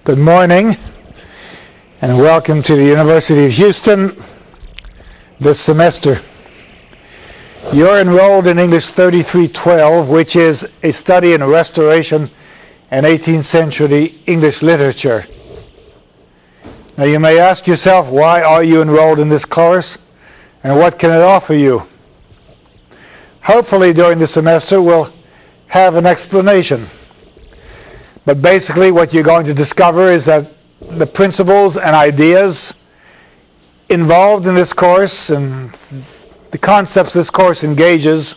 Good morning and welcome to the University of Houston this semester. You're enrolled in English 3312, which is a study in Restoration and 18th century English literature. Now you may ask yourself, why are you enrolled in this course and what can it offer you? Hopefully during the semester we'll have an explanation. But basically what you're going to discover is that the principles and ideas involved in this course and the concepts this course engages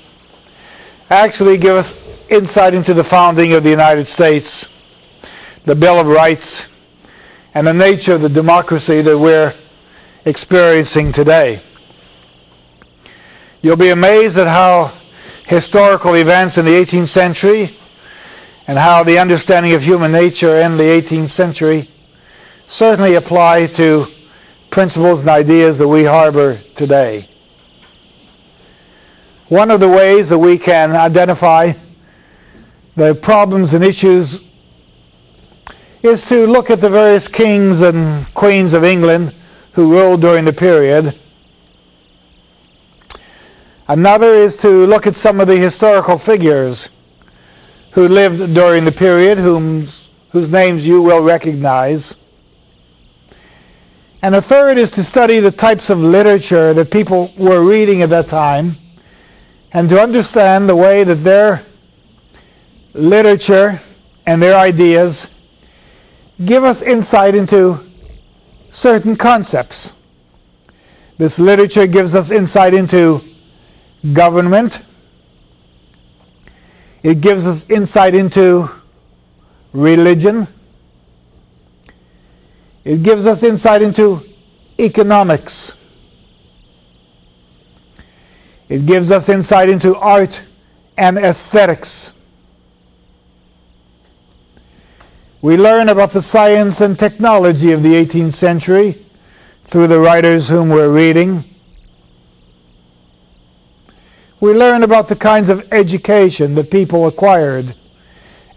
actually give us insight into the founding of the United States, the Bill of Rights, and the nature of the democracy that we're experiencing today. You'll be amazed at how historical events in the 18th century and how the understanding of human nature in the 18th century certainly apply to principles and ideas that we harbor today. One of the ways that we can identify the problems and issues is to look at the various kings and queens of England who ruled during the period. Another is to look at some of the historical figures who lived during the period, whose names you will recognize. And a third is to study the types of literature that people were reading at that time and to understand the way that their literature and their ideas give us insight into certain concepts. This literature gives us insight into government. It gives us insight into religion. It gives us insight into economics. It gives us insight into art and aesthetics. We learn about the science and technology of the 18th century through the writers whom we're reading. We learn about the kinds of education that people acquired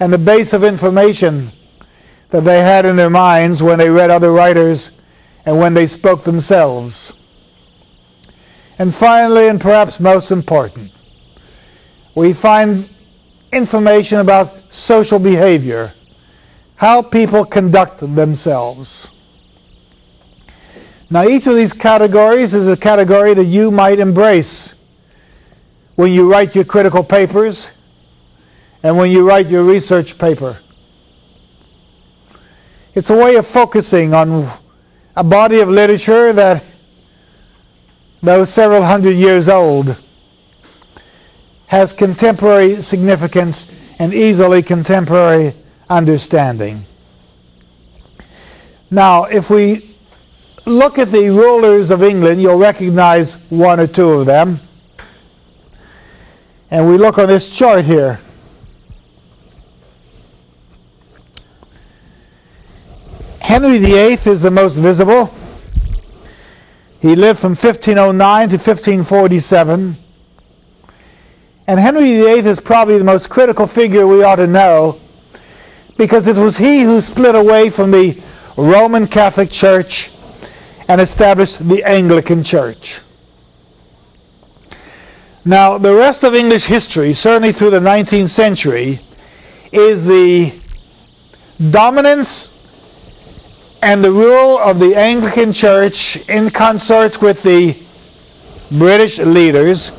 and the base of information that they had in their minds when they read other writers and when they spoke themselves. And finally, and perhaps most important, we find information about social behavior, how people conduct themselves. Now, each of these categories is a category that you might embrace when you write your critical papers and when you write your research paper. It's a way of focusing on a body of literature that, though several hundred years old, has contemporary significance and easily contemporary understanding. Now, if we look at the rulers of England, you'll recognize one or two of them. And we look on this chart here. Henry VIII is the most visible. He lived from 1509 to 1547. And Henry VIII is probably the most critical figure we ought to know because it was he who split away from the Roman Catholic Church and established the Anglican Church. Now, the rest of English history, certainly through the 19th century, is the dominance and the rule of the Anglican Church in consort with the British leaders,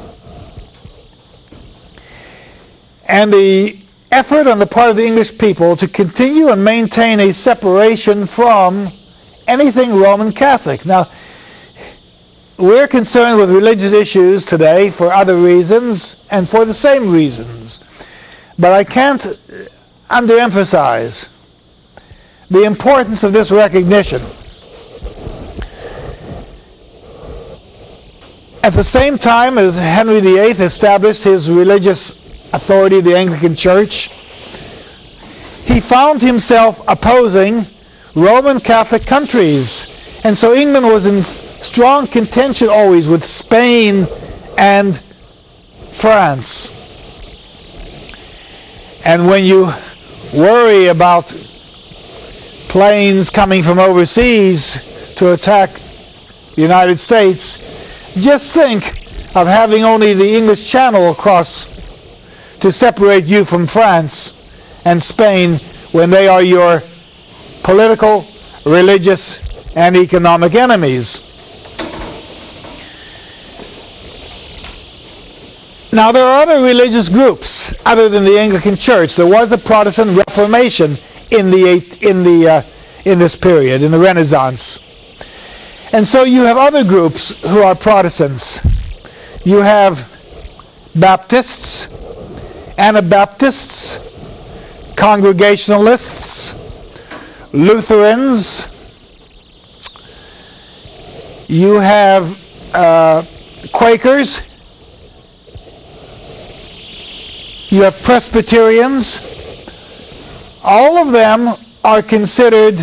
and the effort on the part of the English people to continue and maintain a separation from anything Roman Catholic. Now, we're concerned with religious issues today for other reasons and for the same reasons. But I can't underemphasize the importance of this recognition. At the same time as Henry VIII established his religious authority, the Anglican Church, he found himself opposing Roman Catholic countries. And so England was in strong contention always with Spain and France. And when you worry about planes coming from overseas to attack the United States, just think of having only the English Channel across to separate you from France and Spain when they are your political, religious, and economic enemies. Now, there are other religious groups other than the Anglican Church. There was a Protestant Reformation in this period, in the Renaissance. And so you have other groups who are Protestants. You have Baptists, Anabaptists, Congregationalists, Lutherans. You have Quakers. You have Presbyterians. All of them are considered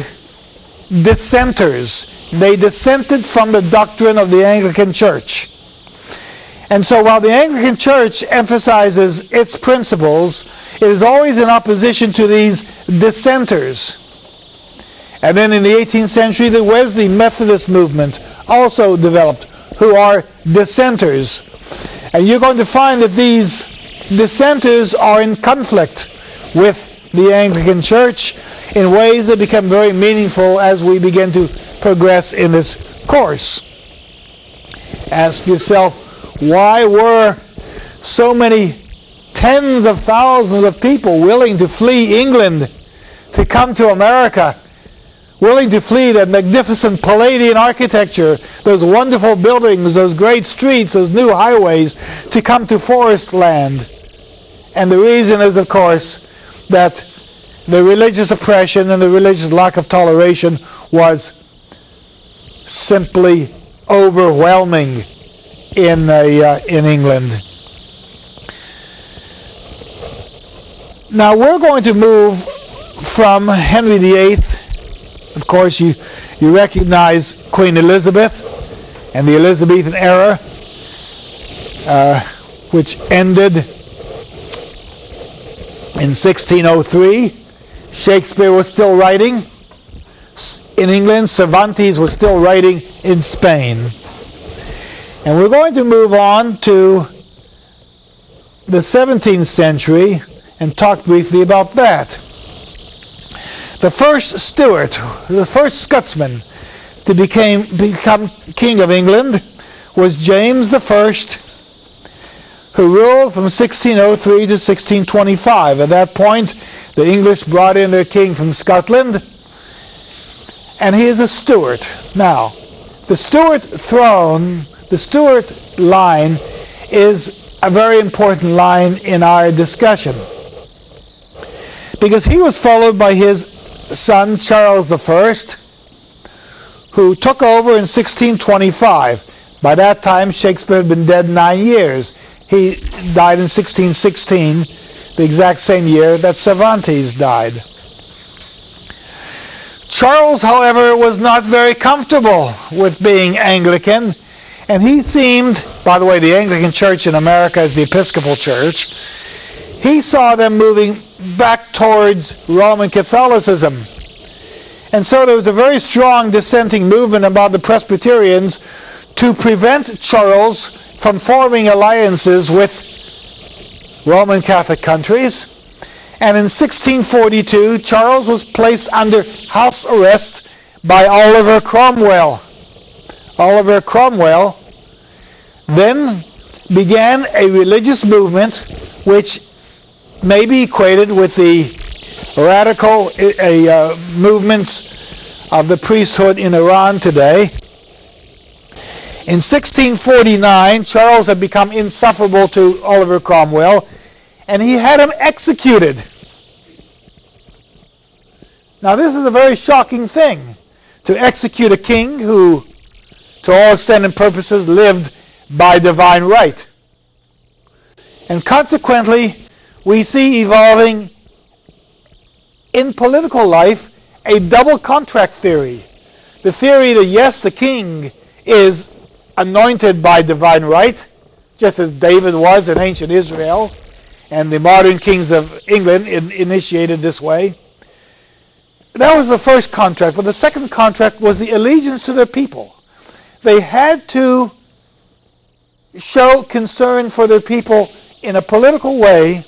dissenters. They dissented from the doctrine of the Anglican Church. And so while the Anglican Church emphasizes its principles, it is always in opposition to these dissenters. And then in the 18th century, the Wesley Methodist movement also developed, who are dissenters. And you're going to find that these dissenters are in conflict with the Anglican Church in ways that become very meaningful as we begin to progress in this course. Ask yourself, why were so many tens of thousands of people willing to flee England to come to America, willing to flee that magnificent Palladian architecture, those wonderful buildings, those great streets, those new highways, to come to forest land? And the reason is, of course, that the religious oppression and the religious lack of toleration was simply overwhelming in England. Now we're going to move from Henry VIII. Of course, you recognize Queen Elizabeth and the Elizabethan era, which ended in 1603. Shakespeare was still writing in England. Cervantes was still writing in Spain. And we're going to move on to the 17th century and talk briefly about that. The first Stuart, the first Scotsman to become King of England was James I, who ruled from 1603 to 1625. At that point, the English brought in their king from Scotland, and he is a Stuart. Now, the Stuart throne, the Stuart line, is a very important line in our discussion, because he was followed by his son Charles I, who took over in 1625. By that time, Shakespeare had been dead 9 years. He died in 1616, the exact same year that Cervantes died. Charles, however, was not very comfortable with being Anglican, and he seemed, by the way, the Anglican Church in America is the Episcopal Church, he saw them moving back towards Roman Catholicism. And so there was a very strong dissenting movement among the Presbyterians to prevent Charles from forming alliances with Roman Catholic countries. And in 1642, Charles was placed under house arrest by Oliver Cromwell. Oliver Cromwell then began a religious movement which may be equated with the radical movements of the priesthood in Iran today. In 1649, Charles had become insufferable to Oliver Cromwell, and he had him executed. Now, this is a very shocking thing, to execute a king who, to all extent and purposes, lived by divine right. And consequently, we see evolving in political life a double contract theory. The theory that, yes, the king is anointed by divine right, just as David was in ancient Israel, and the modern kings of England initiated this way. that was the first contract, but the second contract was the allegiance to their people. They had to show concern for their people in a political way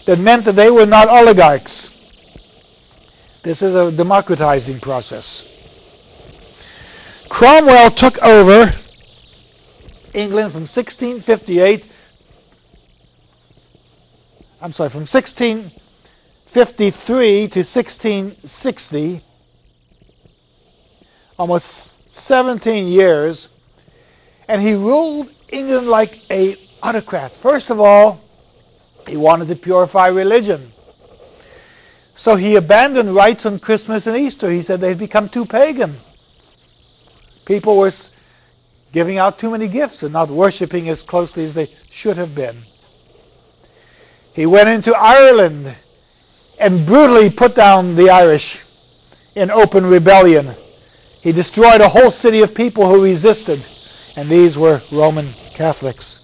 that meant that they were not oligarchs. This is a democratizing process. Cromwell took over England from 1653 to 1660, almost 17 years, and he ruled England like an autocrat. First of all, he wanted to purify religion. So he abandoned rites on Christmas and Easter. He said they'd become too pagan. People were giving out too many gifts and not worshiping as closely as they should have been. He went into Ireland and brutally put down the Irish in open rebellion. He destroyed a whole city of people who resisted, and these were Roman Catholics.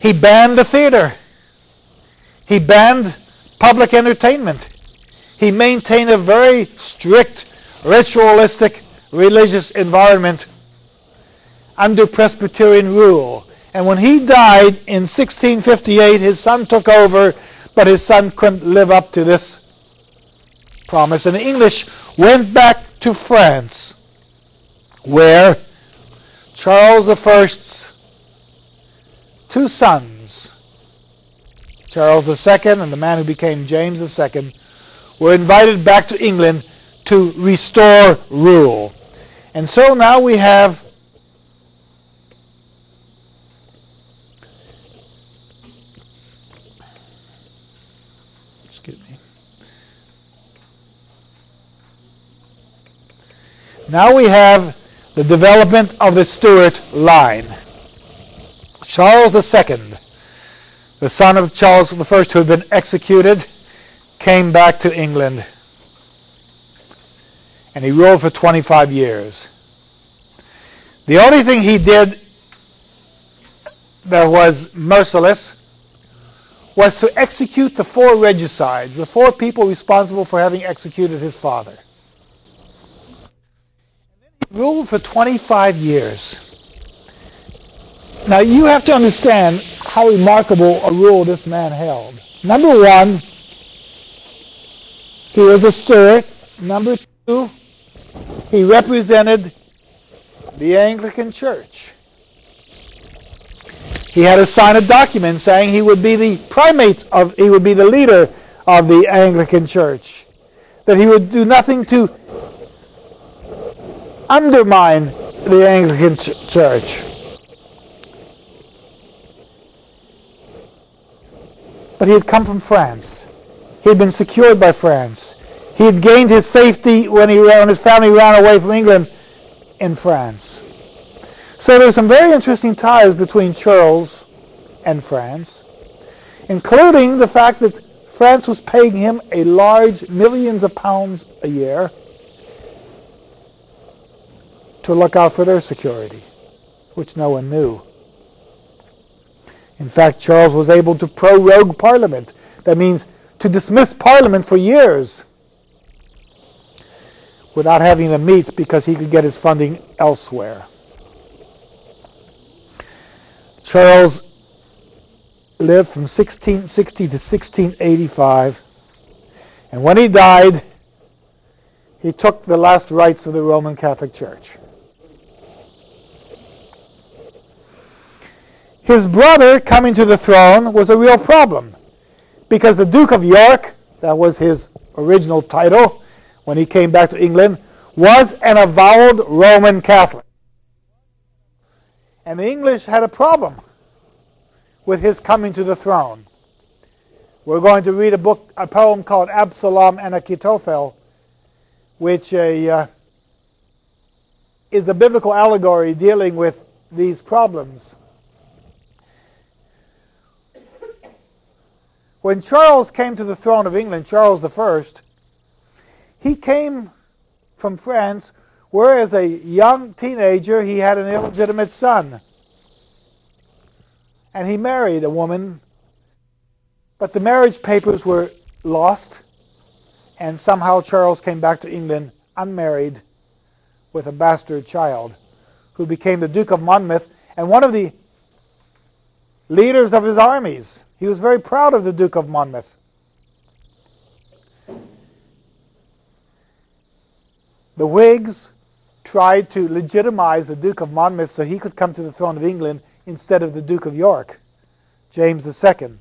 He banned the theater. He banned public entertainment. He maintained a very strict, ritualistic, religious environment under Presbyterian rule. And when he died in 1658, his son took over, but his son couldn't live up to this promise. And the English went back to France, where Charles I's two sons, Charles II and the man who became James II, were invited back to England to restore rule. And so now we have the development of the Stuart line. Charles II, the son of Charles I who had been executed, came back to England. And he ruled for 25 years. The only thing he did that was merciless was to execute the 4 regicides, the 4 people responsible for having executed his father. He ruled for 25 years. Now you have to understand how remarkable a rule this man held. Number one, he was a Stuart. Number two, he represented the Anglican Church. He had to sign a document saying he would be the he would be the leader of the Anglican Church, that he would do nothing to undermine the Anglican Church. But he had come from France. He had been secured by France. He had gained his safety when his family ran away from England in France. So there were some very interesting ties between Charles and France, including the fact that France was paying him a large millions of pounds a year to look out for their security, which no one knew. In fact, Charles was able to prorogue Parliament. That means to dismiss Parliament for years without having to meet because he could get his funding elsewhere. Charles lived from 1660 to 1685, and when he died, he took the last rites of the Roman Catholic Church. His brother coming to the throne was a real problem, because the Duke of York, that was his original title when he came back to England, was an avowed Roman Catholic. And the English had a problem with his coming to the throne. We're going to read a poem called Absalom and Achitophel, which is a biblical allegory dealing with these problems. When Charles came to the throne of England, Charles I, he came from France, where as a young teenager he had an illegitimate son. And he married a woman, but the marriage papers were lost, And somehow Charles came back to England unmarried with a bastard child who became the Duke of Monmouth and one of the leaders of his armies. He was very proud of the Duke of Monmouth. The Whigs tried to legitimize the Duke of Monmouth so he could come to the throne of England instead of the Duke of York, James II. And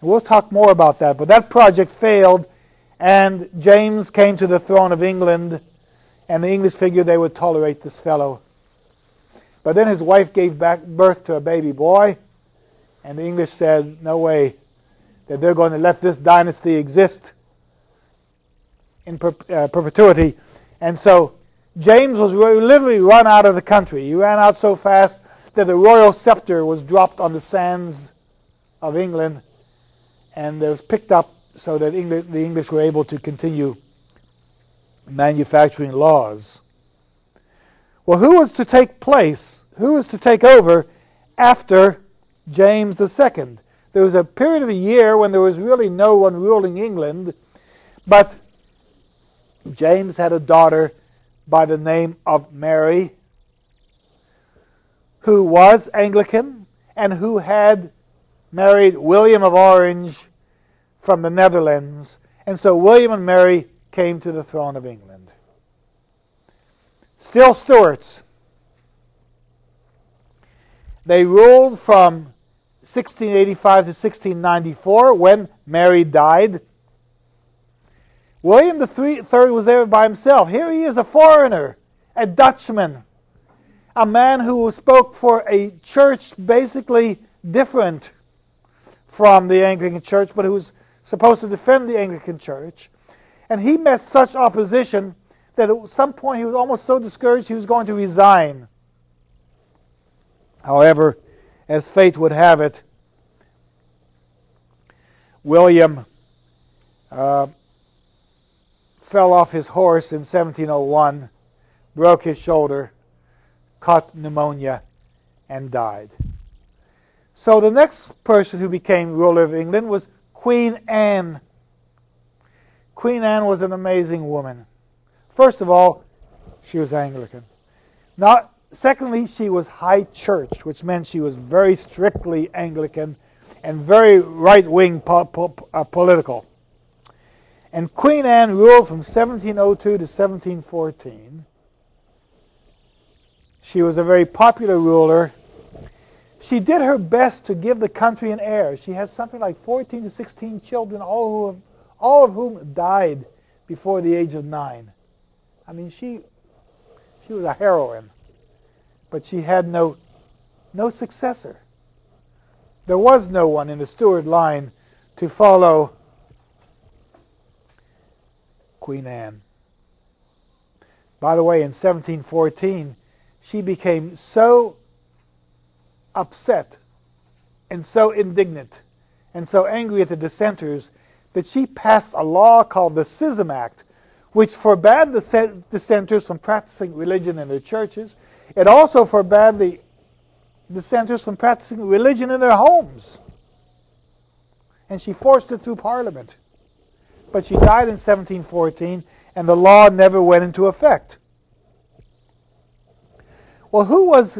we'll talk more about that, but that project failed, and James came to the throne of England, and the English figured they would tolerate this fellow. But then his wife gave birth to a baby boy, and the English said, no way, that they're going to let this dynasty exist in perpetuity. And so James was literally run out of the country. He ran out so fast that the royal scepter was dropped on the sands of England, and it was picked up so that the English were able to continue manufacturing laws. Well, who was to take place? Who was to take over after James II? There was a period of a year when there was really no one ruling England, but James had a daughter by the name of Mary, who was Anglican and who had married William of Orange from the Netherlands. And so William and Mary came to the throne of England. Still Stuarts. They ruled from 1685 to 1694 when Mary died. William III was there by himself. Here he is, a foreigner, a Dutchman, a man who spoke for a church basically different from the Anglican Church, but who was supposed to defend the Anglican Church. And he met such opposition that at some point he was almost so discouraged he was going to resign. However, as fate would have it, William fell off his horse in 1701, broke his shoulder, caught pneumonia, and died. So the next person who became ruler of England was Queen Anne. Queen Anne was an amazing woman. First of all, she was Anglican. Now, secondly, she was high church, which meant she was very strictly Anglican and very right-wing political. And Queen Anne ruled from 1702 to 1714. She was a very popular ruler. She did her best to give the country an heir. She had something like 14 to 16 children, all of whom died before the age of 9. I mean, she was a heroine, but she had no successor. There was no one in the Stuart line to follow Queen Anne. By the way, in 1714, she became so upset and so indignant and so angry at the dissenters that she passed a law called the Schism Act, which forbade the dissenters from practicing religion in their churches. It also forbade the dissenters from practicing religion in their homes. And she forced it through Parliament. But she died in 1714, and the law never went into effect. Well, who was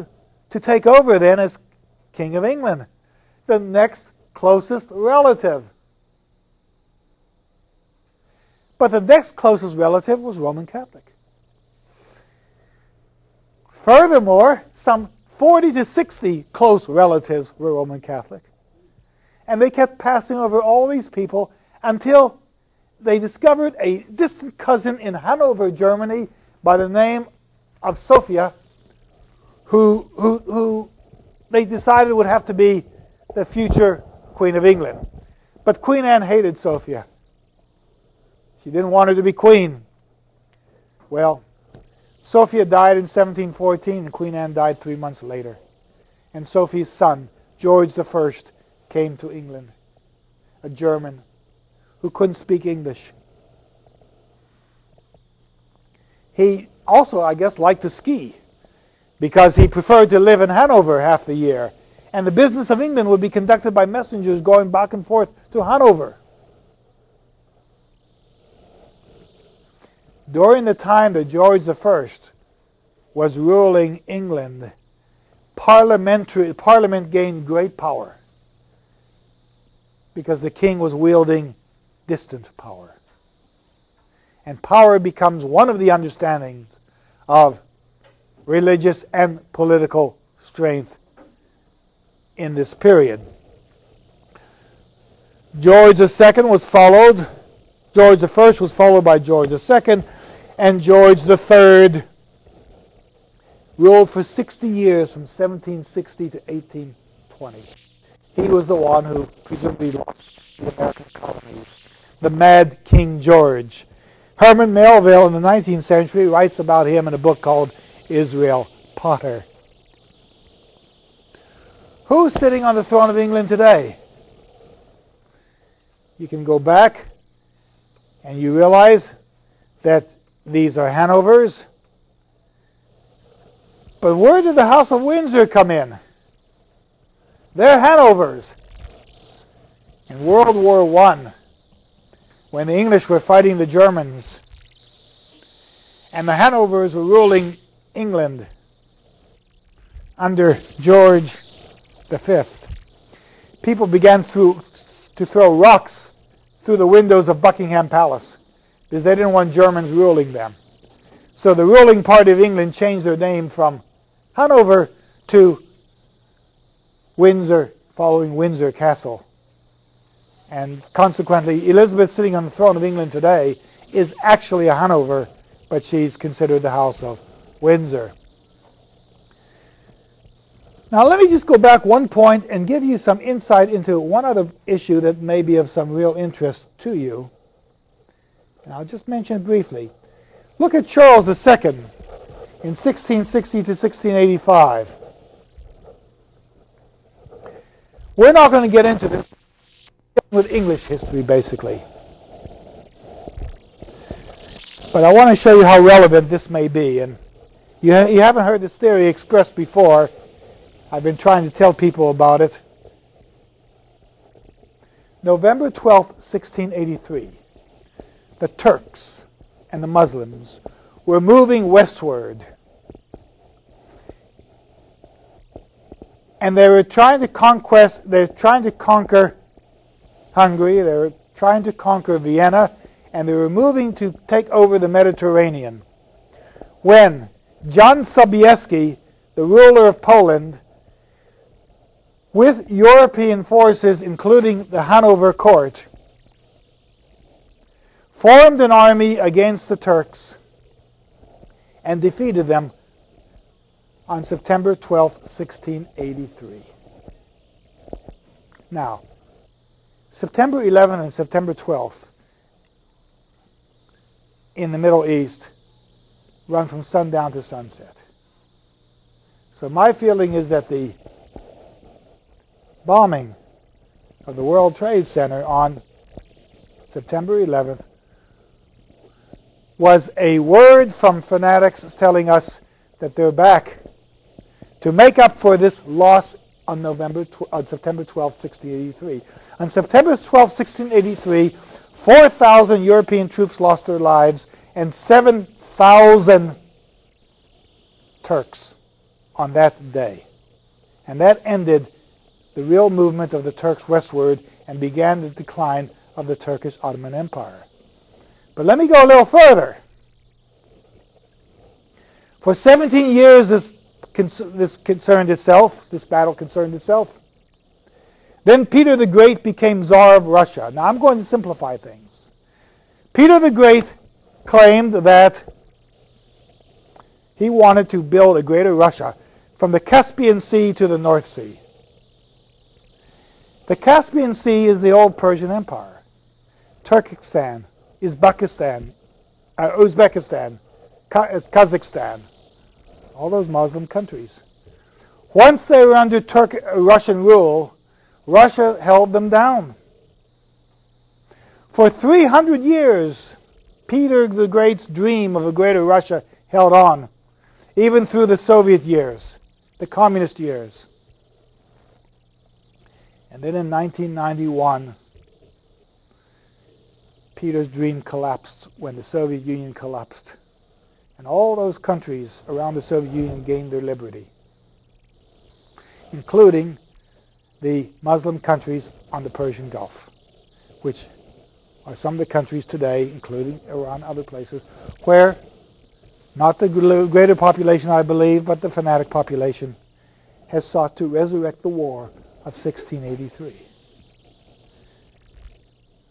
to take over then as King of England? The next closest relative. But the next closest relative was Roman Catholic. Furthermore, some 40 to 60 close relatives were Roman Catholic. And they kept passing over all these people until they discovered a distant cousin in Hanover, Germany, by the name of Sophia, who they decided would have to be the future Queen of England. But Queen Anne hated Sophia. She didn't want her to be queen. Well, Sophia died in 1714, and Queen Anne died 3 months later. And Sophia's son, George I, came to England, a German who couldn't speak English. He also, I guess, liked to ski because he preferred to live in Hanover half the year. And the business of England would be conducted by messengers going back and forth to Hanover. during the time that George I was ruling England, Parliament gained great power because the king was wielding distant power. And power becomes one of the understandings of religious and political strength in this period. George II was followed. George I was followed by George II, and George III ruled for 60 years from 1760 to 1820. He was the one who presumably lost the American colonies, the Mad King George. Herman Melville in the 19th century writes about him in a book called Israel Potter. Who's sitting on the throne of England today? You can go back and you realize that these are Hanovers. But where did the House of Windsor come in? They're Hanovers. In World War I, when the English were fighting the Germans, and the Hanovers were ruling England under George V, people began to throw rocks through the windows of Buckingham Palace because they didn't want Germans ruling them. So the ruling party of England changed their name from Hanover to Windsor, following Windsor Castle. And consequently, Elizabeth sitting on the throne of England today is actually a Hanover, but she's considered the House of Windsor. Now let me just go back one point and give you some insight into one other issue that may be of some real interest to you. And I'll just mention briefly. Look at Charles II in 1660 to 1685. We're not going to get into this with English history, basically. But I want to show you how relevant this may be. And you haven't heard this theory expressed before. I've been trying to tell people about it. November 12th, 1683, the Turks and the Muslims were moving westward. And they were trying to conquer Hungary, they were trying to conquer Vienna, and they were moving to take over the Mediterranean. When John Sobieski, the ruler of Poland, with European forces, including the Hanover court, formed an army against the Turks and defeated them on September 12, 1683. Now, September 11th and September 12th in the Middle East run from sundown to sunset. So my feeling is that the bombing of the World Trade Center on September 11th was a word from fanatics telling us that they're back to make up for this loss on September 12, 1683. On September 12, 1683, 4,000 European troops lost their lives and 7,000 Turks on that day. And that ended the real movement of the Turks westward and began the decline of the Turkish Ottoman Empire. But let me go a little further. For 17 years, this battle concerned itself. Then Peter the Great became Tsar of Russia. Now I'm going to simplify things. Peter the Great claimed that he wanted to build a greater Russia from the Caspian Sea to the North Sea. The Caspian Sea is the old Persian Empire. Turkestan, Uzbekistan, Kazakhstan, all those Muslim countries. Once they were under Russian rule, Russia held them down. For 300 years, Peter the Great's dream of a greater Russia held on, even through the Soviet years, the communist years. And then in 1991, Peter's dream collapsed when the Soviet Union collapsed. And all those countries around the Soviet Union gained their liberty, including the Muslim countries on the Persian Gulf, which are some of the countries today, including Iran and other places, where not the greater population, I believe, but the fanatic population has sought to resurrect the war of 1683.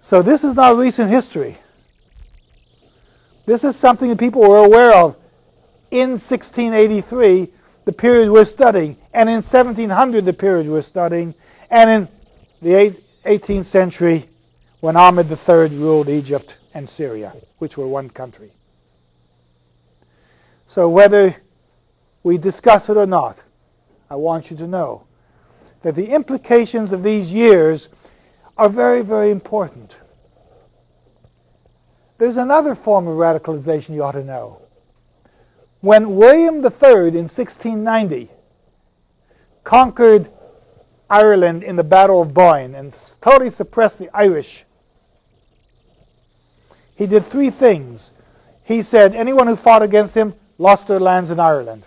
So this is not recent history. This is something that people were aware of in 1683, the period we're studying, and in 1700, the period we're studying, and in the 18th century, when Ahmed III ruled Egypt and Syria, which were one country. So whether we discuss it or not, I want you to know that the implications of these years are very, very important. There's another form of radicalization you ought to know. When William III in 1690 conquered Ireland in the Battle of Boyne and totally suppressed the Irish, he did three things. He said anyone who fought against him lost their lands in Ireland.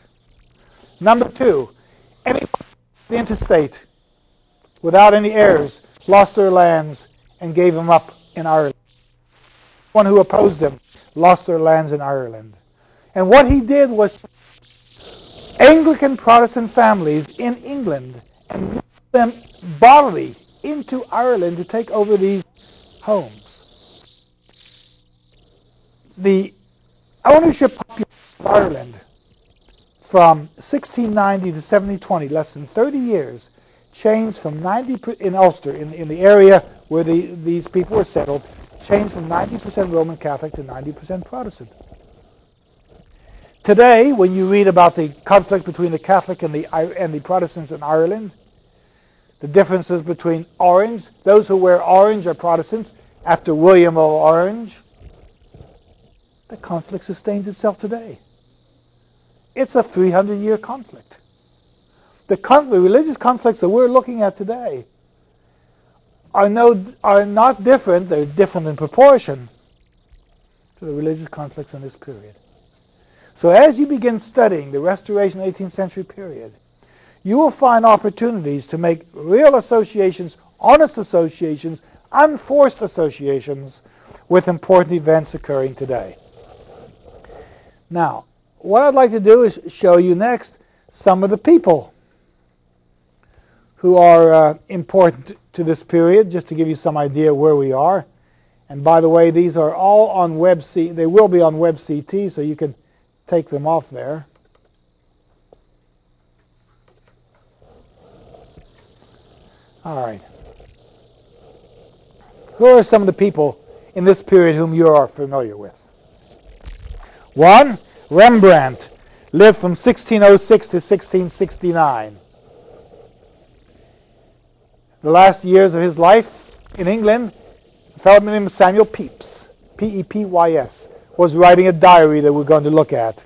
Number two, anyone the interstate without any heirs lost their lands and gave them up in Ireland. One who opposed him lost their lands in Ireland. And what he did was Anglican Protestant families in England and moved them bodily into Ireland to take over these homes. The ownership population of Ireland from 1690 to 1720, less than 30 years, changed from 90% in Ulster, in the area where these people were settled, changed from 90% Roman Catholic to 90% Protestant. Today, when you read about the conflict between the Catholic and the Protestants in Ireland, the differences between Orange, those who wear orange are Protestants, after William of Orange, the conflict sustains itself today. It's a 300-year conflict. The religious conflicts that we're looking at today are not different. They're different in proportion to the religious conflicts in this period. So as you begin studying the Restoration 18th century period, you will find opportunities to make real associations, honest associations, unforced associations with important events occurring today. Now, what I'd like to do is show you next some of the people who are important to this period, just to give you some idea where we are. And by the way, these are all on WebCT. They will be on WebCT, so you can take them off there. All right. Who are some of the people in this period whom you are familiar with? One, Rembrandt lived from 1606 to 1669. The last years of his life in England, a fellow named Samuel Pepys, P-E-P-Y-S, was writing a diary that we're going to look at.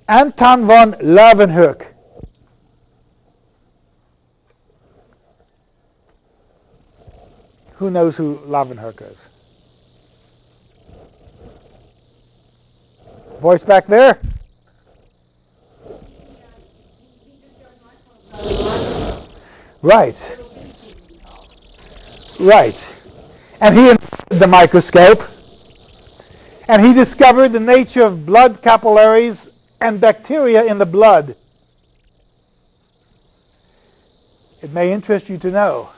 Anton von Leeuwenhoek. Who knows who Leeuwenhoek is? Voice back there? Right. Right. And he invented the microscope, and he discovered the nature of blood capillaries and bacteria in the blood. It may interest you to know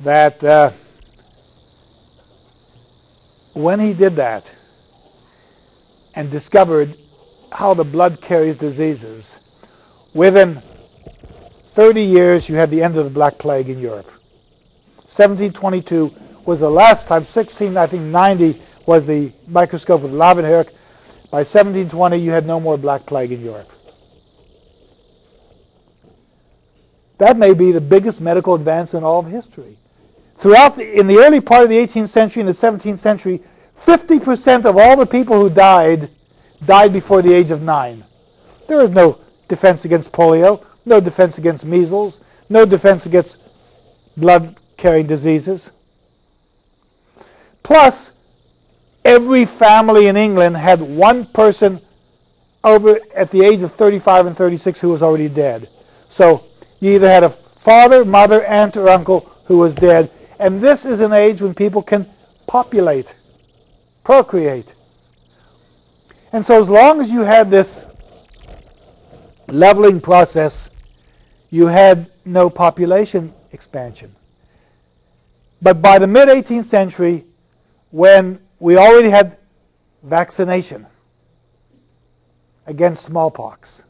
that when he did that and discovered how the blood carries diseases, within 30 years you had the end of the Black Plague in Europe. 1722 was the last time. 1690 was the microscope of Leeuwenhoek. By 1720 you had no more Black Plague in Europe. That may be the biggest medical advance in all of history. In the early part of the 18th century and the 17th century, 50% of all the people who died before the age of 9. There was no defense against polio, no defense against measles, no defense against blood carrying diseases. Plus, every family in England had one person over at the age of 35 and 36 who was already dead. So you either had a father, mother, aunt, or uncle who was dead. And this is an age when people can populate, procreate. And so as long as you had this leveling process, you had no population expansion. But by the mid-18th century, when we already had vaccination against smallpox,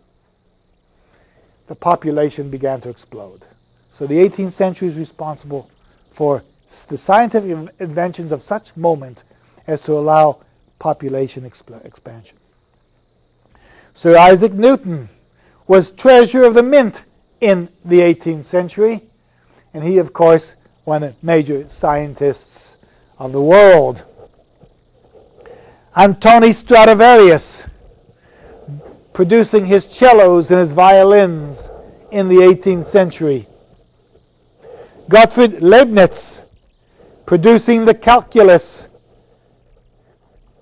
the population began to explode. So the 18th century is responsible for the scientific inventions of such moment as to allow population expansion. Sir Isaac Newton was treasurer of the mint in the 18th century, and he, of course, one of the major scientists of the world. Antoni Stradivarius, producing his cellos and his violins in the 18th century. Gottfried Leibniz, producing the calculus.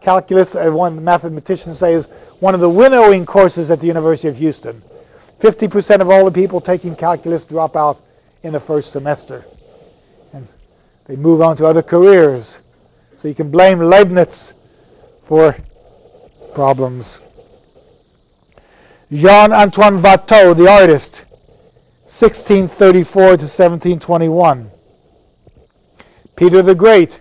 Calculus, one mathematician says, is one of the winnowing courses at the University of Houston. 50% of all the people taking calculus drop out in the first semester. And they move on to other careers. So you can blame Leibniz for problems. Jean-Antoine Watteau, the artist, 1634 to 1721. Peter the Great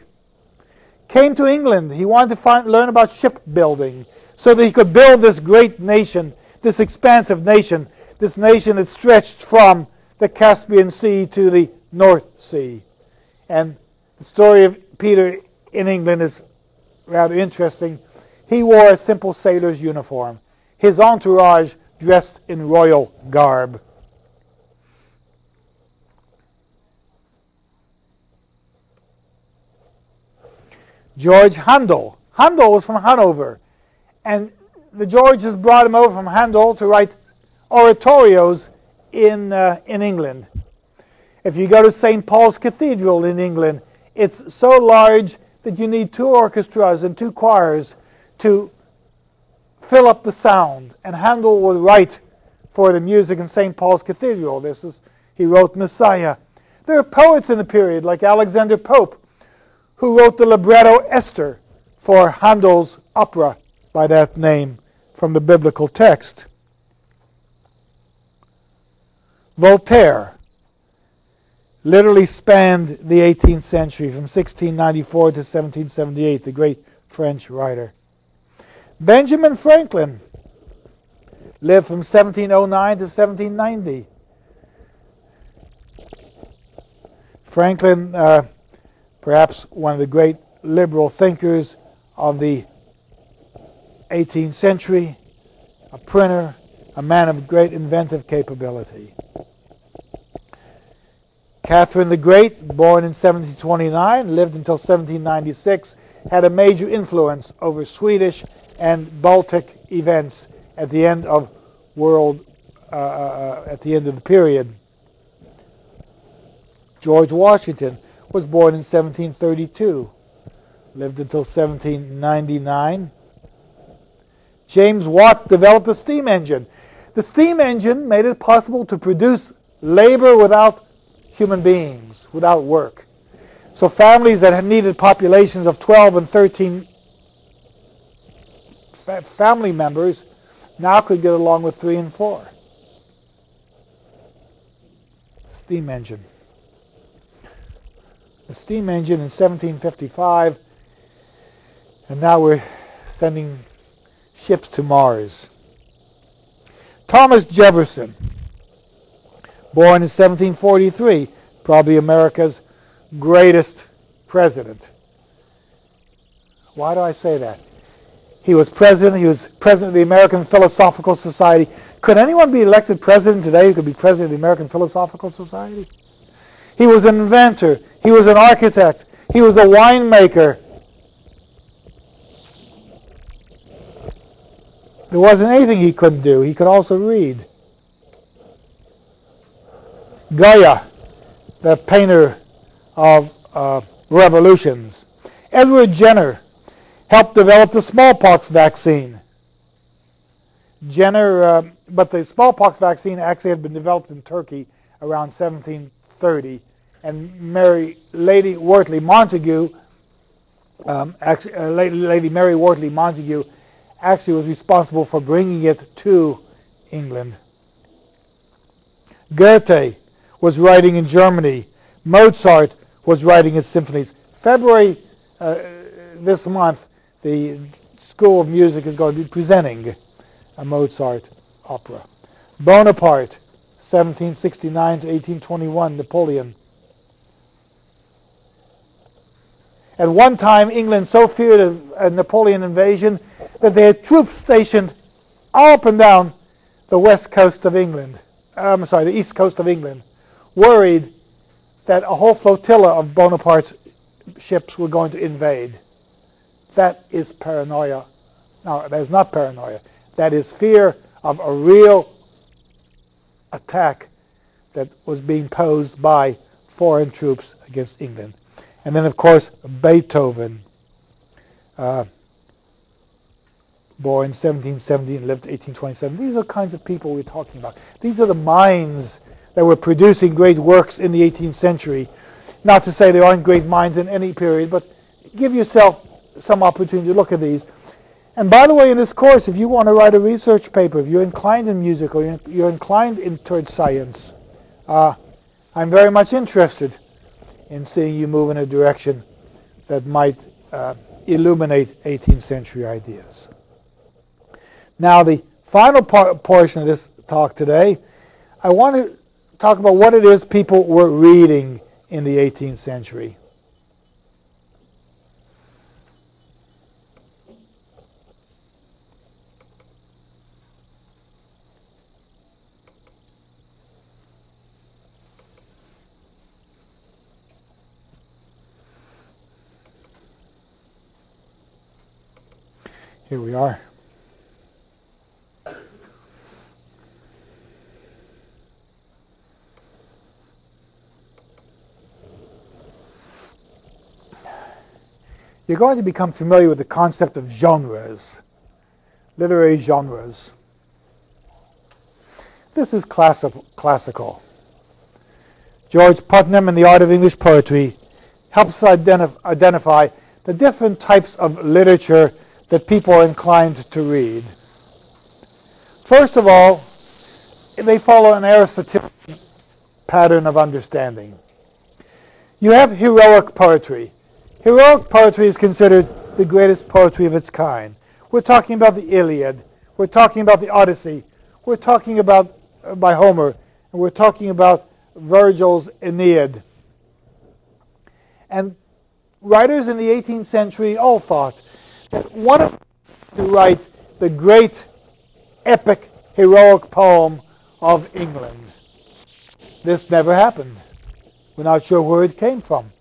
came to England. He wanted to learn about shipbuilding so that he could build this great nation, this expansive nation, this nation that stretched from the Caspian Sea to the North Sea. And the story of Peter in England is rather interesting. He wore a simple sailor's uniform. His entourage dressed in royal garb. George Handel. Handel was from Hanover. And the Georges brought him over from Handel to write oratorios in England. If you go to St. Paul's Cathedral in England, it's so large that you need 2 orchestras and 2 choirs to fill up the sound. And Handel would write for the music in St. Paul's Cathedral. He wrote Messiah. There are poets in the period like Alexander Pope, who wrote the libretto Esther for Handel's opera by that name from the biblical text. Voltaire literally spanned the 18th century from 1694 to 1778, the great French writer. Benjamin Franklin lived from 1709 to 1790. Franklin, perhaps one of the great liberal thinkers of the 18th century, a printer, a man of great inventive capability. Catherine the Great, born in 1729, lived until 1796, had a major influence over Swedish and Baltic events at the end of the period. George Washington was born in 1732, lived until 1799. James Watt developed the steam engine. The steam engine made it possible to produce labor without human beings, without work. So families that had needed populations of 12 and 13 family members now could get along with 3 and 4. Steam engine. The steam engine in 1755, and now we're sending ships to Mars. Thomas Jefferson, born in 1743, probably America's greatest president. Why do I say that? He was president of the American Philosophical Society. Could anyone be elected president today who could be president of the American Philosophical Society? He was an inventor. He was an architect. He was a winemaker. There wasn't anything he couldn't do. He could also read. Goya, the painter of revolutions. Edward Jenner helped develop the smallpox vaccine. But the smallpox vaccine actually had been developed in Turkey around 1730, and Lady Wortley Montagu, Lady Mary Wortley Montagu, actually was responsible for bringing it to England. Goethe was writing in Germany. Mozart was writing his symphonies. February this month, the School of Music is going to be presenting a Mozart opera. Bonaparte, 1769 to 1821, Napoleon. At one time, England so feared a Napoleon invasion that they had troops stationed all up and down the west coast of England. The east coast of England, worried that a whole flotilla of Bonaparte's ships were going to invade. That is paranoia. No, that is not paranoia. That is fear of a real attack that was being posed by foreign troops against England. And then, of course, Beethoven, born in 1770 and lived 1827. These are the kinds of people we're talking about. These are the minds that were producing great works in the 18th century. Not to say there aren't great minds in any period, but give yourself some opportunity to look at these. And by the way, in this course, if you want to write a research paper, if you're inclined in music or you're inclined towards science, I'm very much interested in seeing you move in a direction that might illuminate 18th century ideas. Now, the final portion of this talk today, I want to talk about what it is people were reading in the 18th century. Here we are. You're going to become familiar with the concept of genres, literary genres. This is classical. George Putnam in The Art of English Poetry helps us identify the different types of literature that people are inclined to read. First of all, they follow an Aristotelian pattern of understanding. You have heroic poetry. Heroic poetry is considered the greatest poetry of its kind. We're talking about the Iliad. We're talking about the Odyssey. We're talking about, by Homer, and we're talking about Virgil's Aeneid. And writers in the 18th century all thought that one of them to write the great epic heroic poem of England. This never happened. We're not sure where it came from.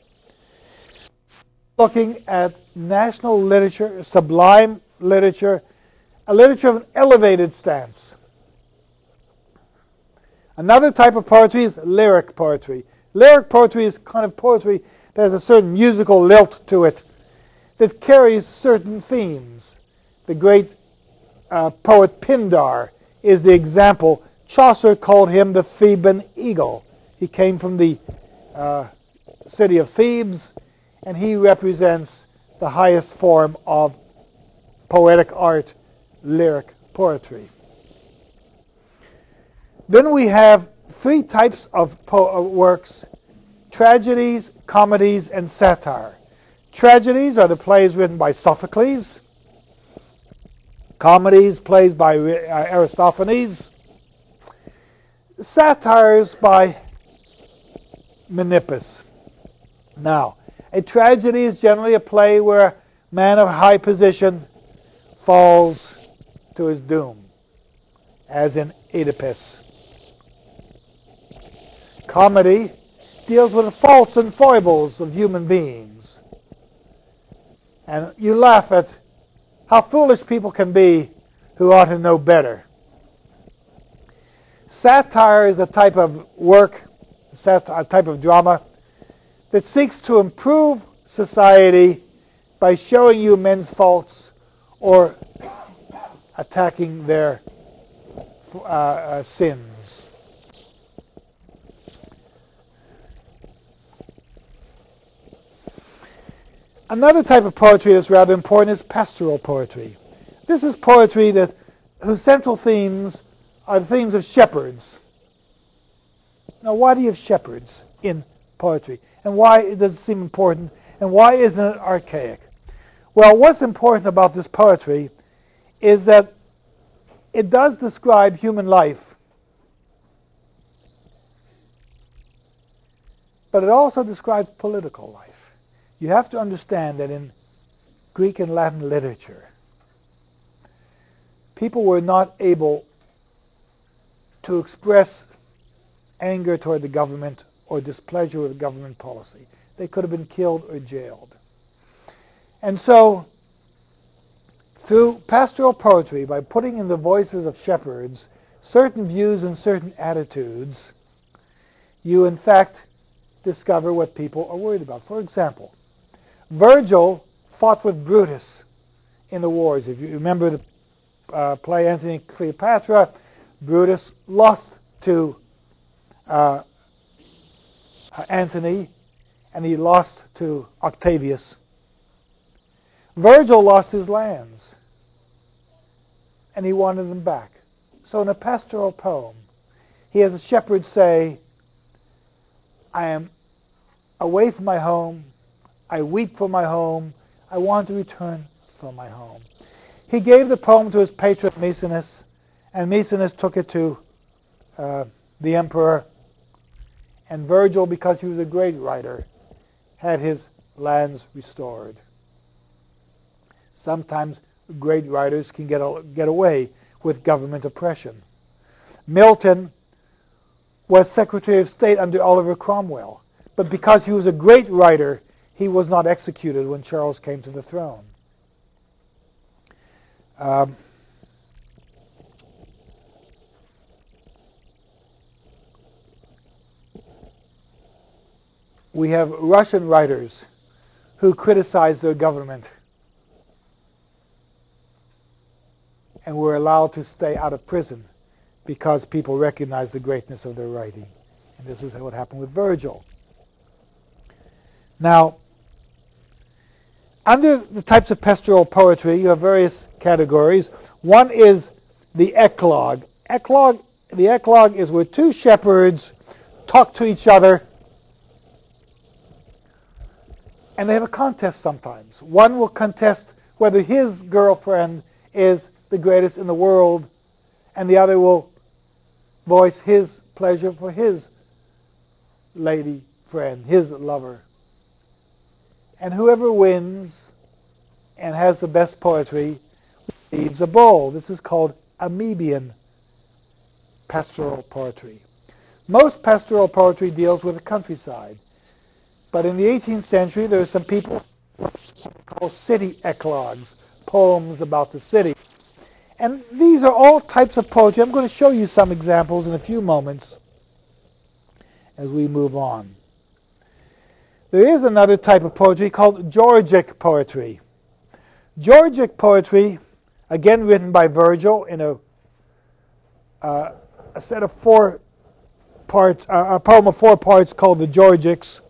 Looking at national literature, sublime literature, a literature of an elevated stance. Another type of poetry is lyric poetry. Lyric poetry is kind of poetry that has a certain musical lilt to it, that carries certain themes. The great poet Pindar is the example. Chaucer called him the Theban eagle. He came from the city of Thebes, and he represents the highest form of poetic art, lyric poetry. Then we have three types of works: tragedies, comedies, and satire. Tragedies are the plays written by Sophocles. Comedies, plays by Aristophanes. Satires by Menippus. Now, a tragedy is generally a play where a man of high position falls to his doom, as in Oedipus. Comedy deals with the faults and foibles of human beings. And you laugh at how foolish people can be who ought to know better. Satire is a type of work, a type of drama that seeks to improve society by showing you men's faults or attacking their sins. Another type of poetry that's rather important is pastoral poetry. This is poetry whose central themes are the themes of shepherds. Now, why do you have shepherds in poetry? And why does it seem important? And why isn't it archaic? Well, what's important about this poetry is that it does describe human life, but it also describes political life. You have to understand that in Greek and Latin literature, people were not able to express anger toward the government or displeasure with government policy. They could have been killed or jailed. And so, through pastoral poetry, by putting in the voices of shepherds certain views and certain attitudes, you in fact discover what people are worried about. For example, Virgil fought with Brutus in the wars. If you remember the play Antony and Cleopatra, Brutus lost to Antony, and he lost to Octavius. Virgil lost his lands, and he wanted them back. So in a pastoral poem, he has a shepherd say, I am away from my home, I weep for my home, I want to return from my home. He gave the poem to his patron Maecenas, and Maecenas took it to the emperor. And Virgil, because he was a great writer, had his lands restored. Sometimes great writers can get away with government oppression. Milton was Secretary of State under Oliver Cromwell, but because he was a great writer, he was not executed when Charles came to the throne. We have Russian writers who criticize their government and were allowed to stay out of prison because people recognized the greatness of their writing. And this is what happened with Virgil. Now, under the types of pastoral poetry, you have various categories. One is the eclogue. The eclogue is where two shepherds talk to each other, and they have a contest sometimes. One will contest whether his girlfriend is the greatest in the world, and the other will voice his pleasure for his lady friend, his lover. And whoever wins and has the best poetry receives a bowl. This is called amoebian pastoral poetry. Most pastoral poetry deals with the countryside. But in the 18th century, there are some people called city eclogues, poems about the city. And these are all types of poetry. I'm going to show you some examples in a few moments as we move on. There is another type of poetry called Georgic poetry. Georgic poetry, again written by Virgil in a set of 4 parts, a poem of 4 parts called the Georgics,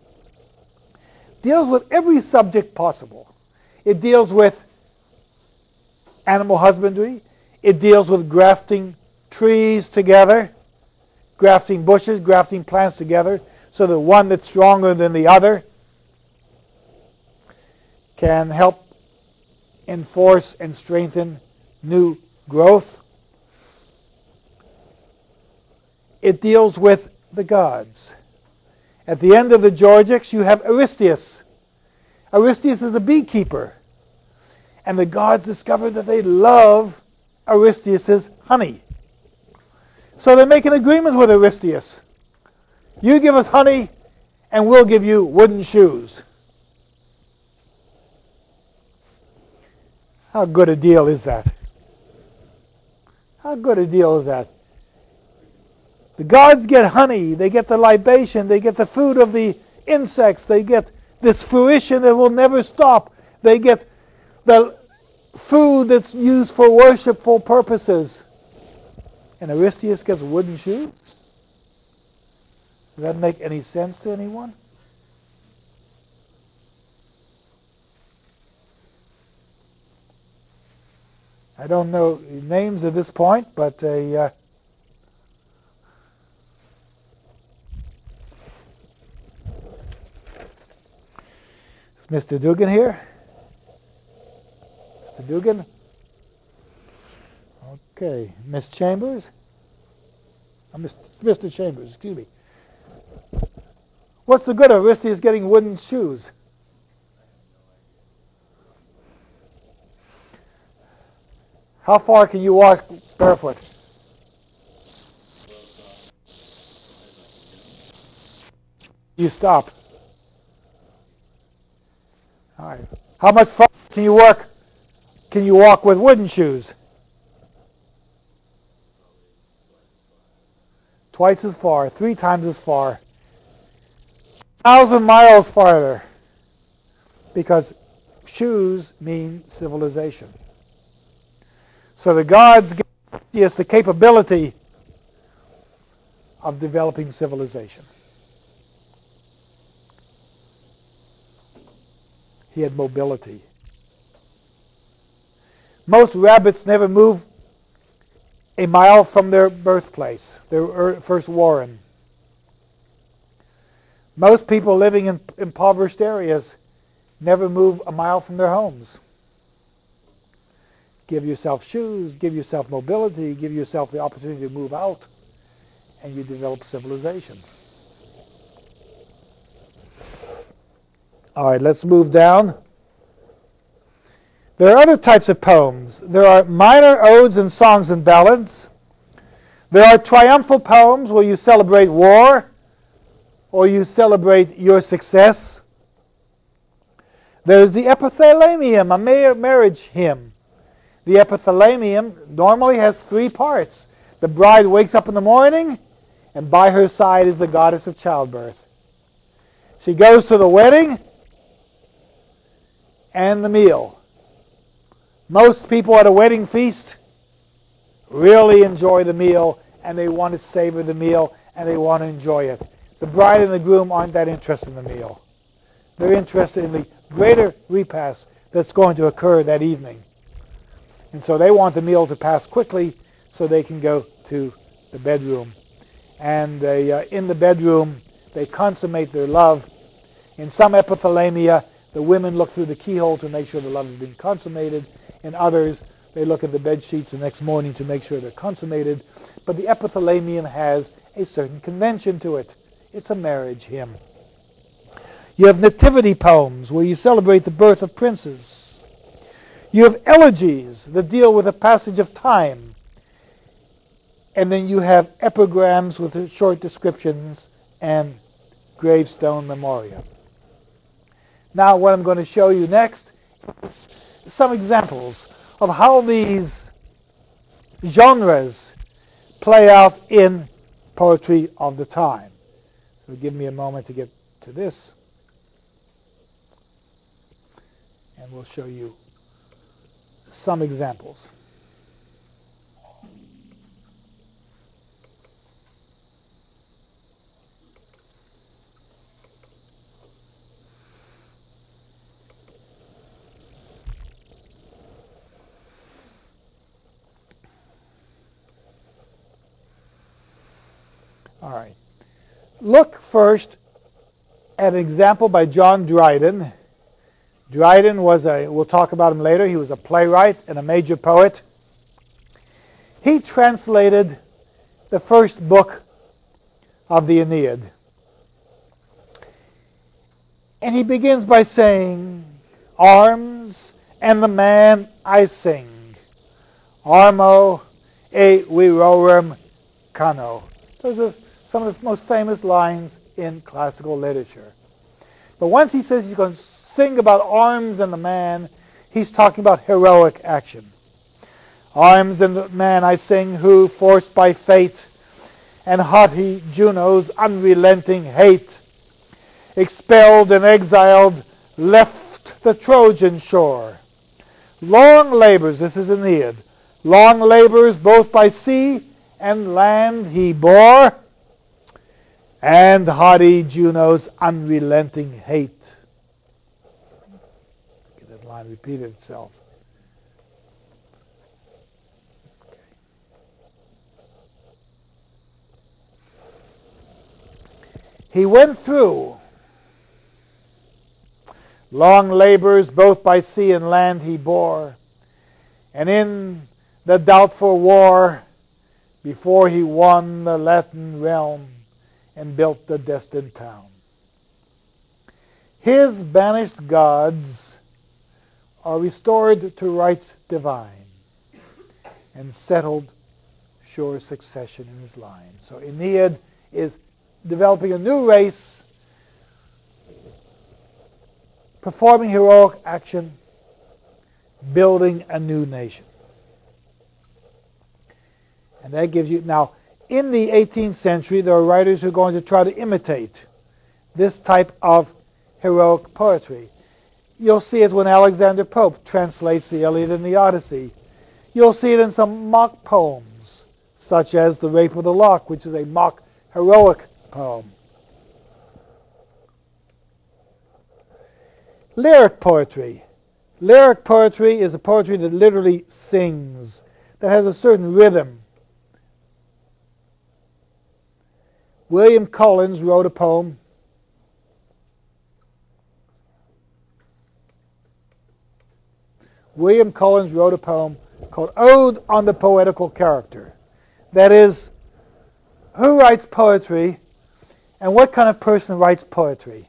deals with every subject possible. It deals with animal husbandry. It deals with grafting trees together, grafting bushes, grafting plants together, so that one that's stronger than the other can help enforce and strengthen new growth. It deals with the gods. At the end of the Georgics, you have Aristeus. Aristeus is a beekeeper. And the gods discover that they love Aristeus' honey. So they make an agreement with Aristeus. You give us honey, and we'll give you wooden shoes. How good a deal is that? How good a deal is that? The gods get honey, they get the libation, they get the food of the insects. They get this fruition that will never stop. They get the food that's used for worshipful purposes. And Aristeas gets wooden shoes? Does that make any sense to anyone? I don't know names at this point, but is Mr. Dugan here? Mr. Dugan? Okay. Miss Chambers? Mr. Chambers, excuse me. What's the good of Aristeas getting wooden shoes? How far can you walk barefoot? You stop. All right. How much farther can you walk? Can you walk with wooden shoes? Twice as far, 3 times as far. 1,000 miles farther. Because shoes mean civilization. So the gods give us the capability of developing civilization. He had mobility. Most rabbits never move a mile from their birthplace, their first warren. Most people living in impoverished areas never move a mile from their homes. Give yourself shoes, give yourself mobility, give yourself the opportunity to move out, and you develop civilization. All right, let's move down. There are other types of poems. There are minor odes and songs and ballads. There are triumphal poems where you celebrate war or you celebrate your success. There's the epithalamium, a marriage hymn. The epithalamium normally has 3 parts. The bride wakes up in the morning, and by her side is the goddess of childbirth. She goes to the wedding and the meal. Most people at a wedding feast really enjoy the meal, and they want to savor the meal, and they want to enjoy it. The bride and the groom aren't that interested in the meal. They're interested in the greater repast that's going to occur that evening. And so they want the meal to pass quickly so they can go to the bedroom. And in the bedroom, they consummate their love. In some epithalamia, the women look through the keyhole to make sure the love has been consummated. In others, they look at the bed sheets the next morning to make sure they're consummated. But the epithalamium has a certain convention to it. It's a marriage hymn. You have nativity poems where you celebrate the birth of princes. You have elegies that deal with the passage of time. And then you have epigrams with short descriptions and gravestone memoria. Now what I'm going to show you next is some examples of how these genres play out in poetry of the time. So give me a moment to get to this. And we'll show you some examples. All right. Look first at an example by John Dryden. Dryden was we'll talk about him later, he was a playwright and a major poet. He translated the first book of the Aeneid. And he begins by saying, arms and the man I sing, armo e virorem cano. Those are some of the most famous lines in classical literature. But once he says he's going to sing about arms and the man, he's talking about heroic action. Arms and the man I sing who, forced by fate and haughty Juno's unrelenting hate, expelled and exiled, left the Trojan shore. Long labors, this is Aeneid, long labors both by sea and land he bore, and haughty Juno's unrelenting hate. That line repeated itself. Okay. He went through long labors both by sea and land he bore, and in the doubtful war, before he won the Latin realm and built the destined town. His banished gods are restored to rights divine and settled sure succession in his line. So Aeneid is developing a new race, performing heroic action, building a new nation. And that gives you, now, in the 18th century, there are writers who are going to try to imitate this type of heroic poetry. You'll see it when Alexander Pope translates the Iliad and the Odyssey. You'll see it in some mock poems, such as The Rape of the Lock, which is a mock heroic poem. Lyric poetry. Lyric poetry is a poetry that literally sings, that has a certain rhythm. William Collins wrote a poem called Ode on the Poetical Character. That is, who writes poetry and what kind of person writes poetry?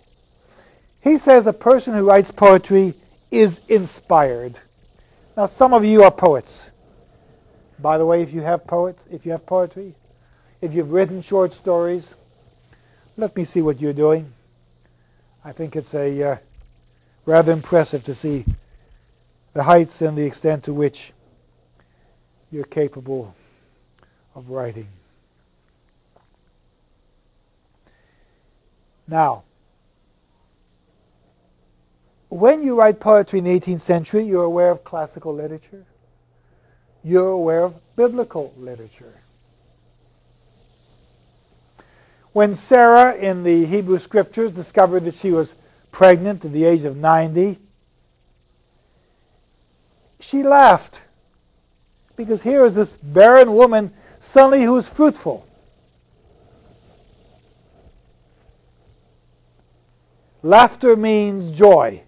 He says a person who writes poetry is inspired. Now, some of you are poets. By the way, if you have poetry, if you've written short stories, let me see what you're doing. I think it's rather impressive to see the heights and the extent to which you're capable of writing. Now, when you write poetry in the 18th century, you're aware of classical literature. You're aware of biblical literature. When Sarah in the Hebrew Scriptures discovered that she was pregnant at the age of 90, she laughed, because here is this barren woman suddenly who is fruitful. Laughter means joy.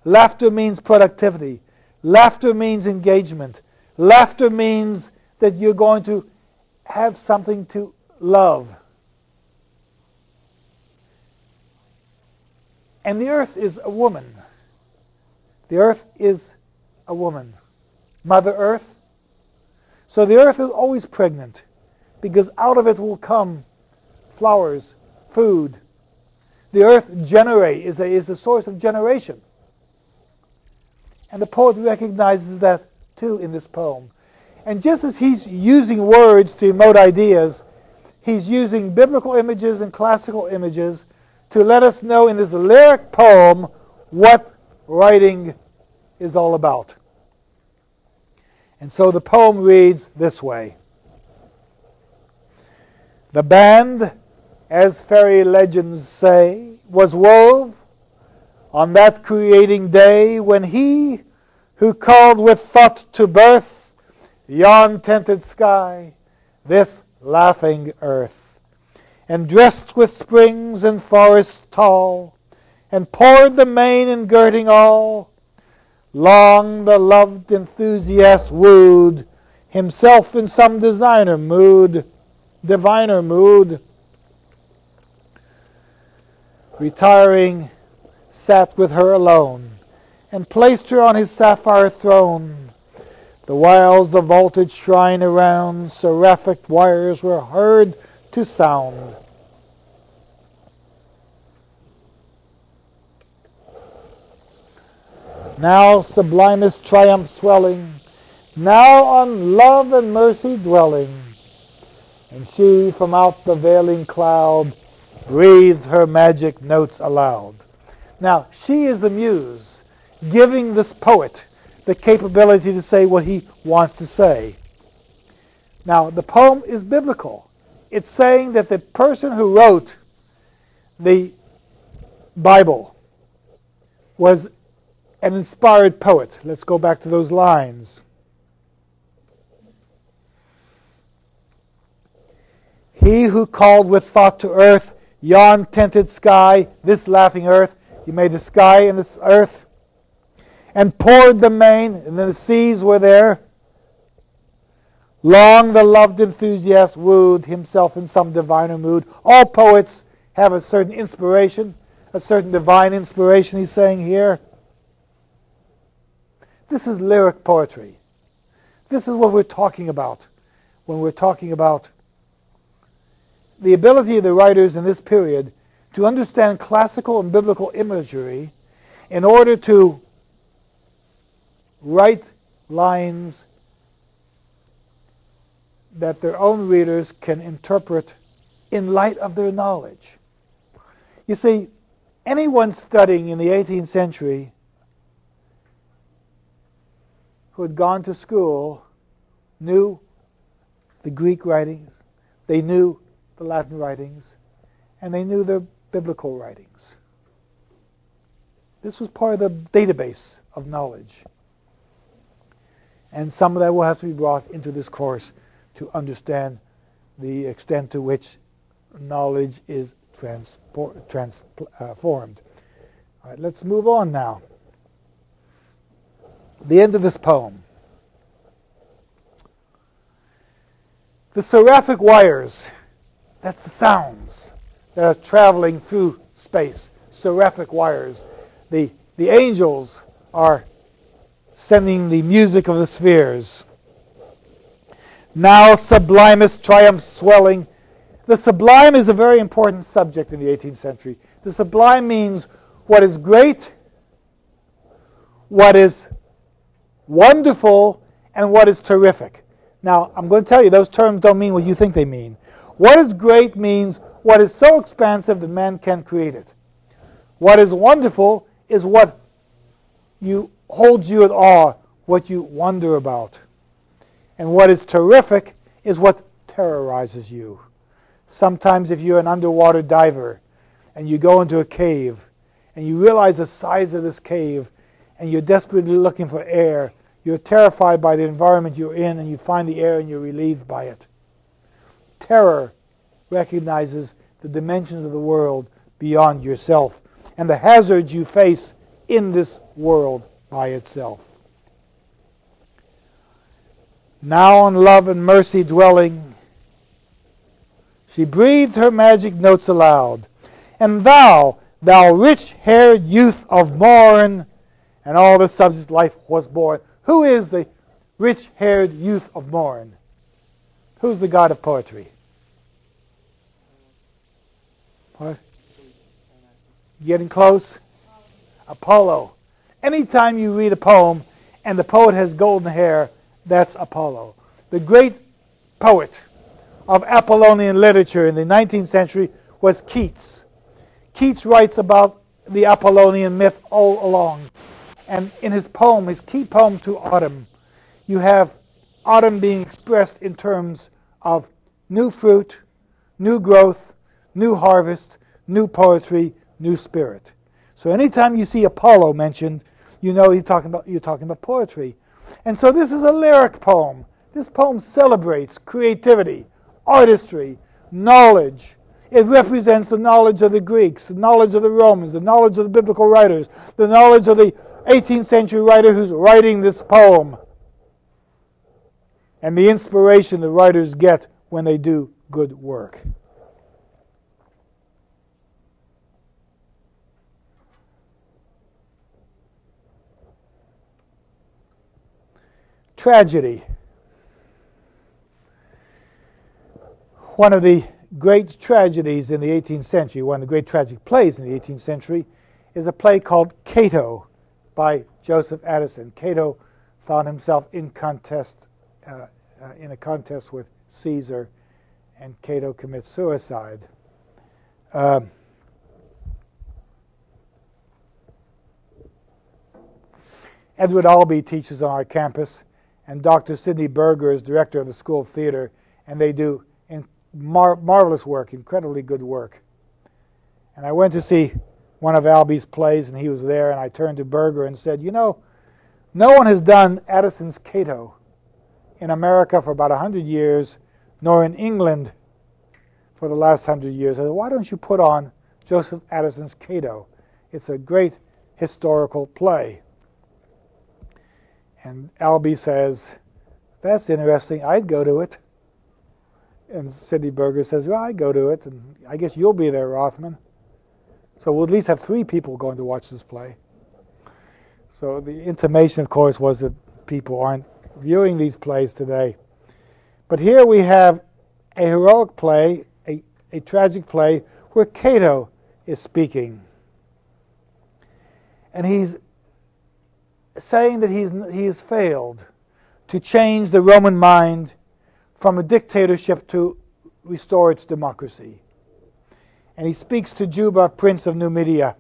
Laughter means productivity. Laughter means engagement. Laughter means that you're going to have something to love. And the earth is a woman. The earth is a woman. Mother Earth. So the earth is always pregnant, because out of it will come flowers, food. The earth is a source of generation. And the poet recognizes that too in this poem. And just as he's using words to emote ideas, he's using biblical images and classical images to let us know in this lyric poem what writing is all about. And so the poem reads this way. The band, as fairy legends say, was wove on that creating day when he who called with thought to birth yon tented sky, this laughing earth, and dressed with springs and forests tall, and poured the main and girding all, long the loved enthusiast wooed himself in some diviner mood, retiring, sat with her alone, and placed her on his sapphire throne. The whiles the vaulted shrine around seraphic wires were heard to sound. Now sublimest triumph swelling, now on love and mercy dwelling, and she from out the veiling cloud breathed her magic notes aloud. Now, she is the muse, giving this poet the capability to say what he wants to say. Now, the poem is biblical. It's saying that the person who wrote the Bible was an inspired poet. Let's go back to those lines. He who called with thought to earth, yon tinted sky, this laughing earth. You made the sky and this earth, and poured the main, and then the seas were there. Long the loved enthusiast wooed himself in some diviner mood. All poets have a certain inspiration, a certain divine inspiration, he's saying here. This is lyric poetry. This is what we're talking about when we're talking about the ability of the writers in this period to understand classical and biblical imagery in order to write lines that their own readers can interpret in light of their knowledge. You see, anyone studying in the 18th century who had gone to school knew the Greek writings, they knew the Latin writings, and they knew the biblical writings. This was part of the database of knowledge. And some of that will have to be brought into this course to understand the extent to which knowledge is transformed. All right, let's move on now. The end of this poem. The seraphic wires, that's the sounds that are traveling through space. Seraphic wires. The angels are sending the music of the spheres. Now sublimest triumph swelling. The sublime is a very important subject in the 18th century. The sublime means what is great, what is wonderful, and what is terrific. Now, I'm going to tell you, those terms don't mean what you think they mean. What is great means what is so expansive that man can create it. What is wonderful is what holds you in awe, what you wonder about. And what is terrific is what terrorizes you. Sometimes if you're an underwater diver and you go into a cave and you realize the size of this cave and you're desperately looking for air, you're terrified by the environment you're in and you find the air and you're relieved by it. Terror recognizes the dimensions of the world beyond yourself and the hazards you face in this world by itself. Now on love and mercy dwelling, she breathed her magic notes aloud. And thou rich-haired youth of morn, and all the subject life was born. Who is the rich-haired youth of morn? Who's the god of poetry? What? Getting close? Apollo. Anytime you read a poem and the poet has golden hair, that's Apollo. The great poet of Apollonian literature in the 19th century was Keats. Keats writes about the Apollonian myth all along. And in his poem, his key poem to Autumn, you have autumn being expressed in terms of new fruit, new growth, new harvest, new poetry, new spirit. So anytime you see Apollo mentioned, you know you're talking about poetry. And so this is a lyric poem. This poem celebrates creativity, artistry, knowledge. It represents the knowledge of the Greeks, the knowledge of the Romans, the knowledge of the biblical writers, the knowledge of the 18th century writer who's writing this poem, and the inspiration the writers get when they do good work. Tragedy. One of the great tragedies in the 18th century, one of the great tragic plays in the 18th century, is a play called Cato by Joseph Addison. Cato found himself in a contest with Caesar, and Cato commits suicide. Edward Albee teaches on our campus, and Dr. Sidney Berger is director of the School of Theater, and they do marvelous work, incredibly good work. And I went to see one of Albee's plays, and he was there, and I turned to Berger and said, you know, no one has done Addison's Cato in America for about 100 years, nor in England for the last 100 years. I said, why don't you put on Joseph Addison's Cato? It's a great historical play. And Albee says, that's interesting, I'd go to it. And Sidney Berger says, well, I'd go to it, and I guess you'll be there, Rothman. So we'll at least have 3 people going to watch this play. So the intimation, of course, was that people aren't viewing these plays today. But here we have a heroic play, a tragic play, where Cato is speaking. And he's saying that he has failed to change the Roman mind from a dictatorship to restore its democracy. And he speaks to Juba, prince of Numidia.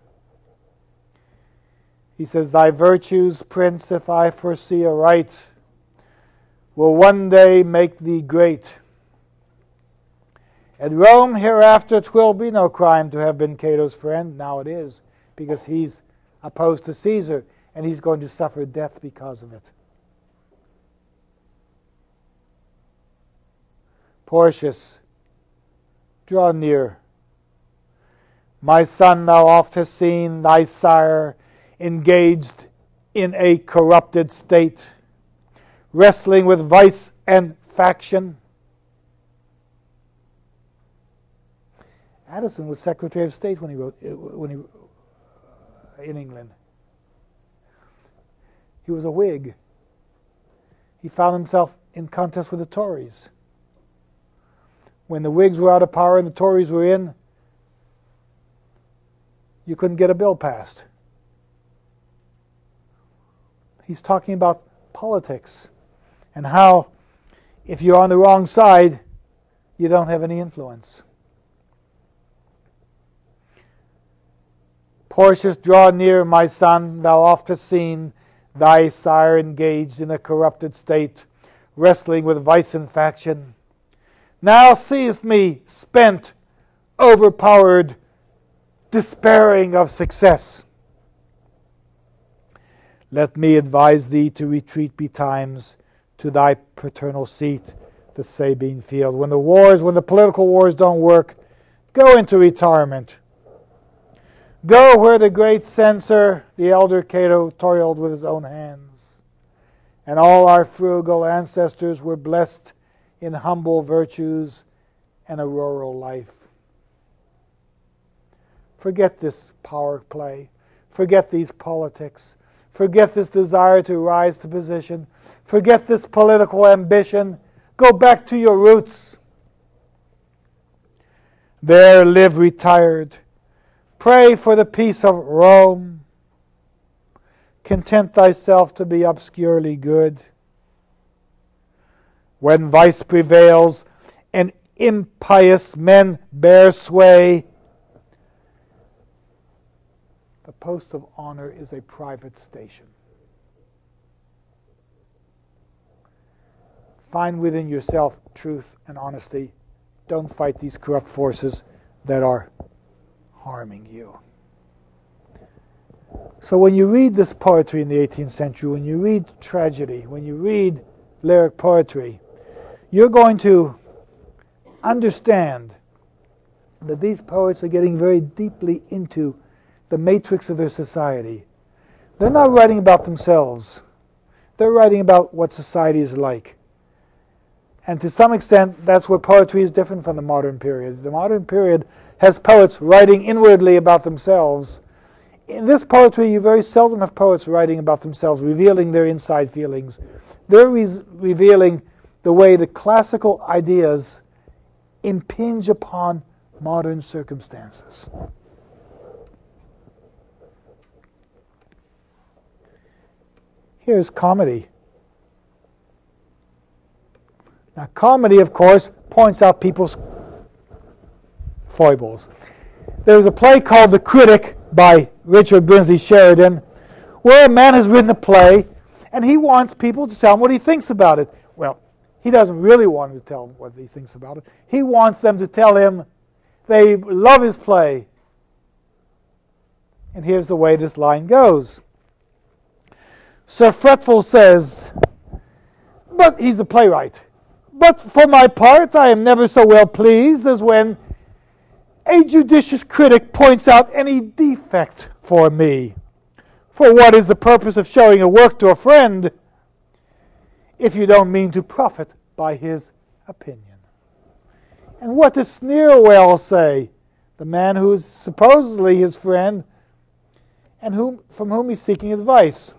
He says, thy virtues, prince, if I foresee aright, will one day make thee great. At Rome hereafter 'twill be no crime to have been Cato's friend. Now it is, because he's opposed to Caesar, and he's going to suffer death because of it. Porcius, draw near. My son, thou oft hast seen thy sire engaged in a corrupted state, wrestling with vice and faction. Addison was Secretary of State when he wrote in England. He was a Whig. He found himself in contest with the Tories. When the Whigs were out of power and the Tories were in, you couldn't get a bill passed. He's talking about politics and how if you're on the wrong side, you don't have any influence. Porcius, draw near, my son, thou oft hast seen thy sire engaged in a corrupted state, wrestling with vice and faction. Now seest me spent, overpowered, despairing of success. Let me advise thee to retreat betimes to thy paternal seat, the Sabine field. When the political wars don't work, go into retirement. Go where the great censor, the elder Cato, toiled with his own hands, and all our frugal ancestors were blessed in humble virtues and a rural life. Forget this power play. Forget these politics. Forget this desire to rise to position. Forget this political ambition. Go back to your roots. There live retired. Pray for the peace of Rome. Content thyself to be obscurely good. When vice prevails and impious men bear sway, the post of honor is a private station. Find within yourself truth and honesty. Don't fight these corrupt forces that are harming you. So when you read this poetry in the 18th century, when you read tragedy, when you read lyric poetry, you're going to understand that these poets are getting very deeply into the matrix of their society. They're not writing about themselves. They're writing about what society is like. And to some extent, that's where poetry is different from the modern period. The modern period has poets writing inwardly about themselves. In this poetry, you very seldom have poets writing about themselves, revealing their inside feelings. They're revealing the way the classical ideas impinge upon modern circumstances. Here's comedy. Now, comedy, of course, points out people's foibles. There's a play called The Critic by Richard Brinsley Sheridan, where a man has written a play, and he wants people to tell him what he thinks about it. Well, he doesn't really want them to tell him what he thinks about it. He wants them to tell him they love his play. And here's the way this line goes. Sir Fretful says, but he's a playwright. But for my part, I am never so well pleased as when a judicious critic points out any defect for me. For what is the purpose of showing a work to a friend if you don't mean to profit by his opinion? And what does Sneerwell say, the man who is supposedly his friend and from whom he's seeking advice?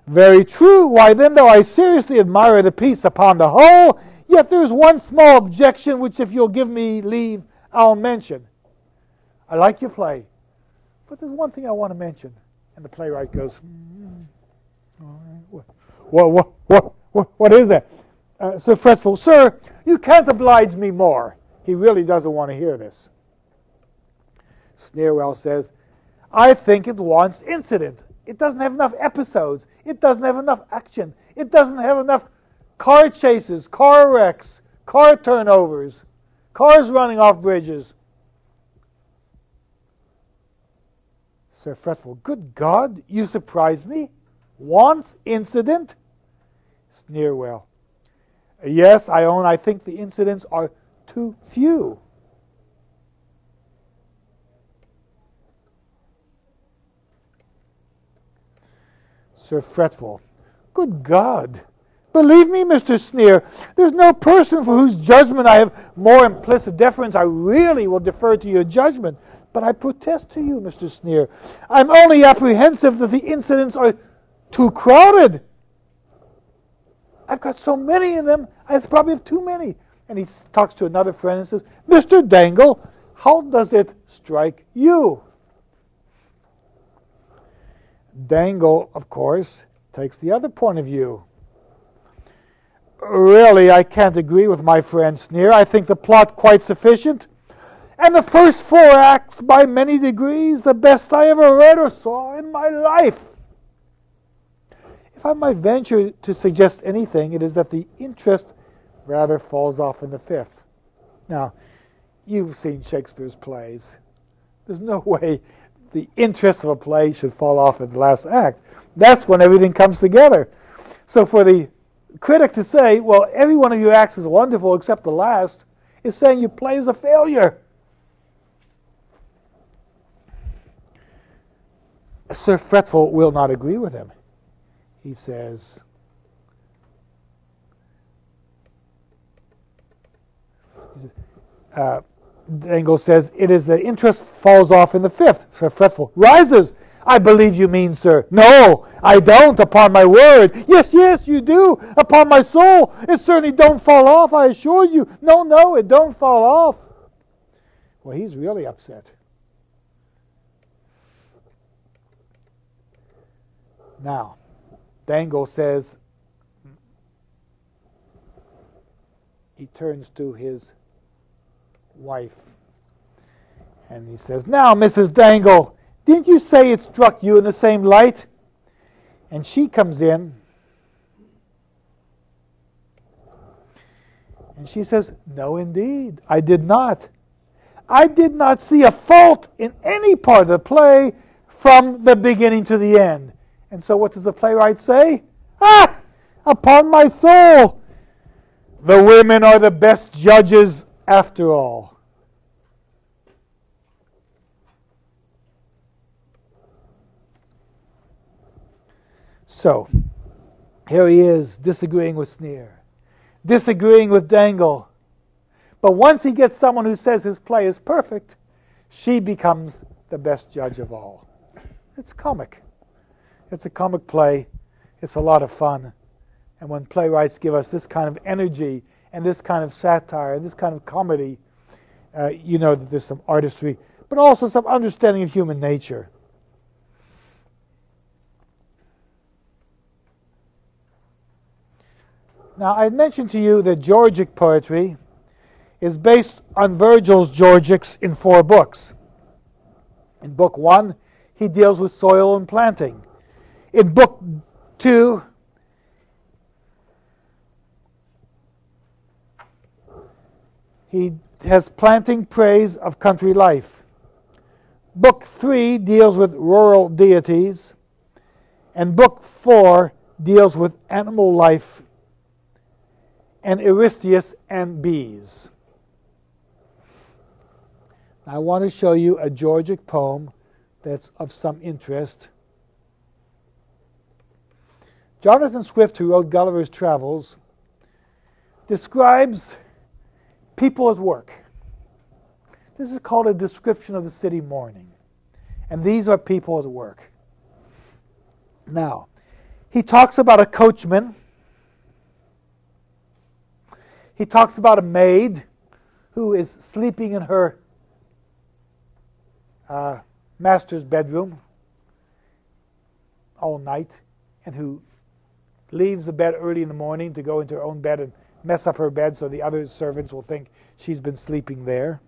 Very true. Why then, though I seriously admire the piece upon the whole, yet there's one small objection which, if you'll give me leave, I'll mention. I like your play, but there's one thing I want to mention. And the playwright goes, all right, what is that? Sir Fretful, sir, you can't oblige me more. He really doesn't want to hear this. Sneerwell says, I think it wants incident. It doesn't have enough episodes. It doesn't have enough action. It doesn't have enough car chases, car wrecks, car turnovers, cars running off bridges. Sir Fretful, good God, you surprise me. Wants incident? Sneerwell, yes, I own I think the incidents are too few. Sir Fretful, good God, believe me, Mr. Sneer, there's no person for whose judgment I have more implicit deference. I really will defer to your judgment. But I protest to you, Mr. Sneer, I'm only apprehensive that the incidents are too crowded. I've got so many in them, I probably have too many. And he talks to another friend and says, Mr. Dangle, how does it strike you? Dangle, of course, takes the other point of view. Really, I can't agree with my friend Sneer. I think the plot quite sufficient, and the first 4 acts by many degrees the best I ever read or saw in my life. If I might venture to suggest anything, it is that the interest rather falls off in the 5th. Now, you've seen Shakespeare's plays. There's no way the interest of a play should fall off in the last act. That's when everything comes together. So for the critic to say, well, every one of your acts is wonderful except the last, is saying your play is a failure. Sir Fretful will not agree with him. He says, Engl says, it is the interest falls off in the 5th. Sir Fretful rises. I believe you mean, sir. No, I don't, upon my word. Yes, yes, you do, upon my soul. It certainly don't fall off, I assure you. No, no, it don't fall off. Well, he's really upset. Now, Dangle says, he turns to his wife and he says, now, Mrs. Dangle, didn't you say it struck you in the same light? And she comes in and she says, no, indeed, I did not. I did not see a fault in any part of the play from the beginning to the end. And so what does the playwright say? Ah, upon my soul, the women are the best judges after all. So, here he is, disagreeing with Sneer, disagreeing with Dangle. But once he gets someone who says his play is perfect, she becomes the best judge of all. It's comic. It's a comic play. It's a lot of fun. And when playwrights give us this kind of energy and this kind of satire and this kind of comedy, you know that there's some artistry, but also some understanding of human nature. Now, I mentioned to you that Georgic poetry is based on Virgil's Georgics in 4 books. In Book 1, he deals with soil and planting. In Book 2, he has planting praise of country life. Book 3 deals with rural deities, and Book 4 deals with animal life and Aristeus and bees. I want to show you a Georgic poem that's of some interest. Jonathan Swift, who wrote Gulliver's Travels, describes people at work. This is called a description of the city morning. And these are people at work. Now, he talks about a coachman. He talks about a maid who is sleeping in her master's bedroom all night and who leaves the bed early in the morning to go into her own bed and mess up her bed so the other servants will think she's been sleeping there.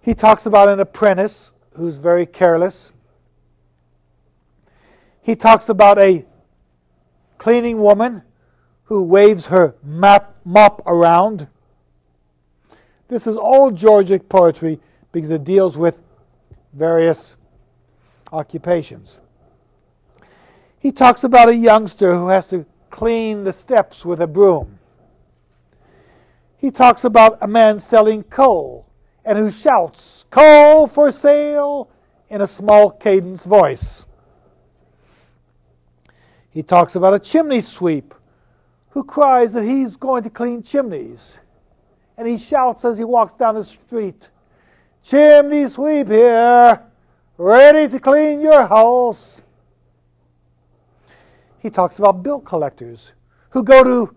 He talks about an apprentice who's very careless. He talks about a cleaning woman who waves her mop around. This is all Georgic poetry because it deals with various occupations. He talks about a youngster who has to clean the steps with a broom. He talks about a man selling coal and who shouts, "Coal for sale," in a small cadence voice. He talks about a chimney sweep who cries that he's going to clean chimneys. And he shouts as he walks down the street, "Chimney sweep here, ready to clean your house." He talks about bill collectors who go to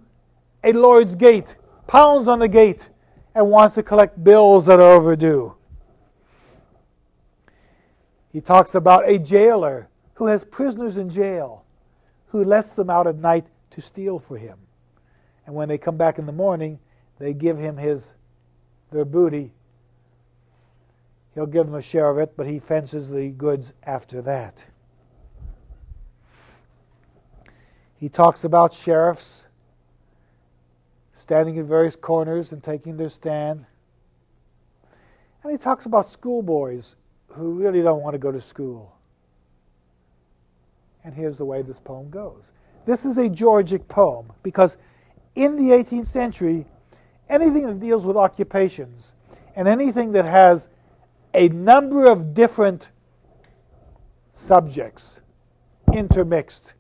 a lord's gate, pounds on the gate, and wants to collect bills that are overdue. He talks about a jailer who has prisoners in jail, who lets them out at night to steal for him. And when they come back in the morning, they give him their booty. He'll give them a share of it, but he fences the goods after that. He talks about sheriffs standing in various corners and taking their stand. And he talks about schoolboys who really don't want to go to school. And here's the way this poem goes. This is a Georgic poem because in the 18th century, anything that deals with occupations and anything that has a number of different subjects intermixed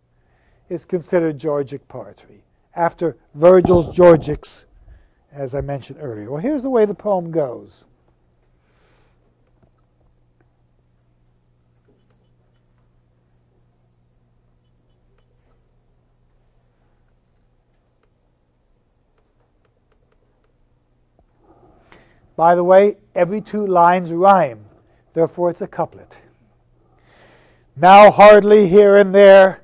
is considered Georgic poetry, after Virgil's Georgics, as I mentioned earlier. Well, here's the way the poem goes. By the way, every 2 lines rhyme, therefore it's a couplet. Now hardly here and there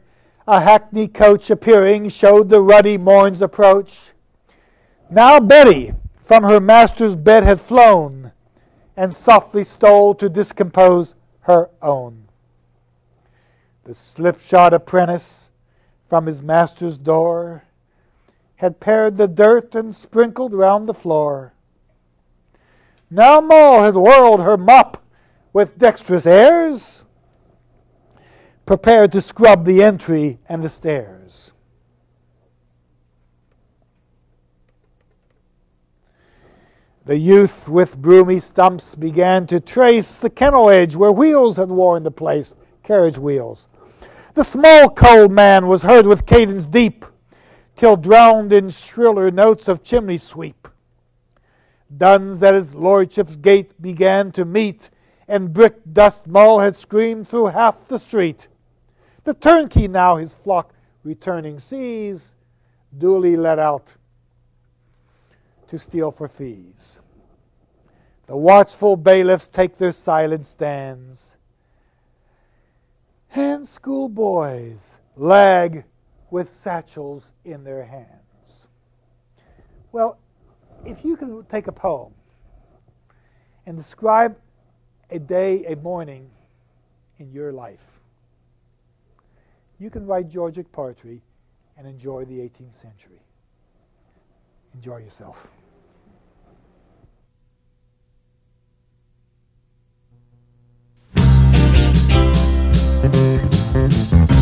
a hackney coach appearing showed the ruddy morn's approach. Now Betty from her master's bed had flown and softly stole to discompose her own. The slipshod apprentice from his master's door had pared the dirt and sprinkled round the floor. Now Moll had whirled her mop with dexterous airs, prepared to scrub the entry and the stairs. The youth with broomy stumps began to trace the kennel edge where wheels had worn the place, carriage wheels. The small cold man was heard with cadence deep, till drowned in shriller notes of chimney sweep. Duns at his lordship's gate began to meet, and brick dust Mull had screamed through half the street. The turnkey now his flock returning sees, duly let out to steal for fees. The watchful bailiffs take their silent stands, and schoolboys lag with satchels in their hands. Well, if you can take a poem and describe a day, a morning in your life, you can write Georgic poetry and enjoy the 18th century. Enjoy yourself. Thank you.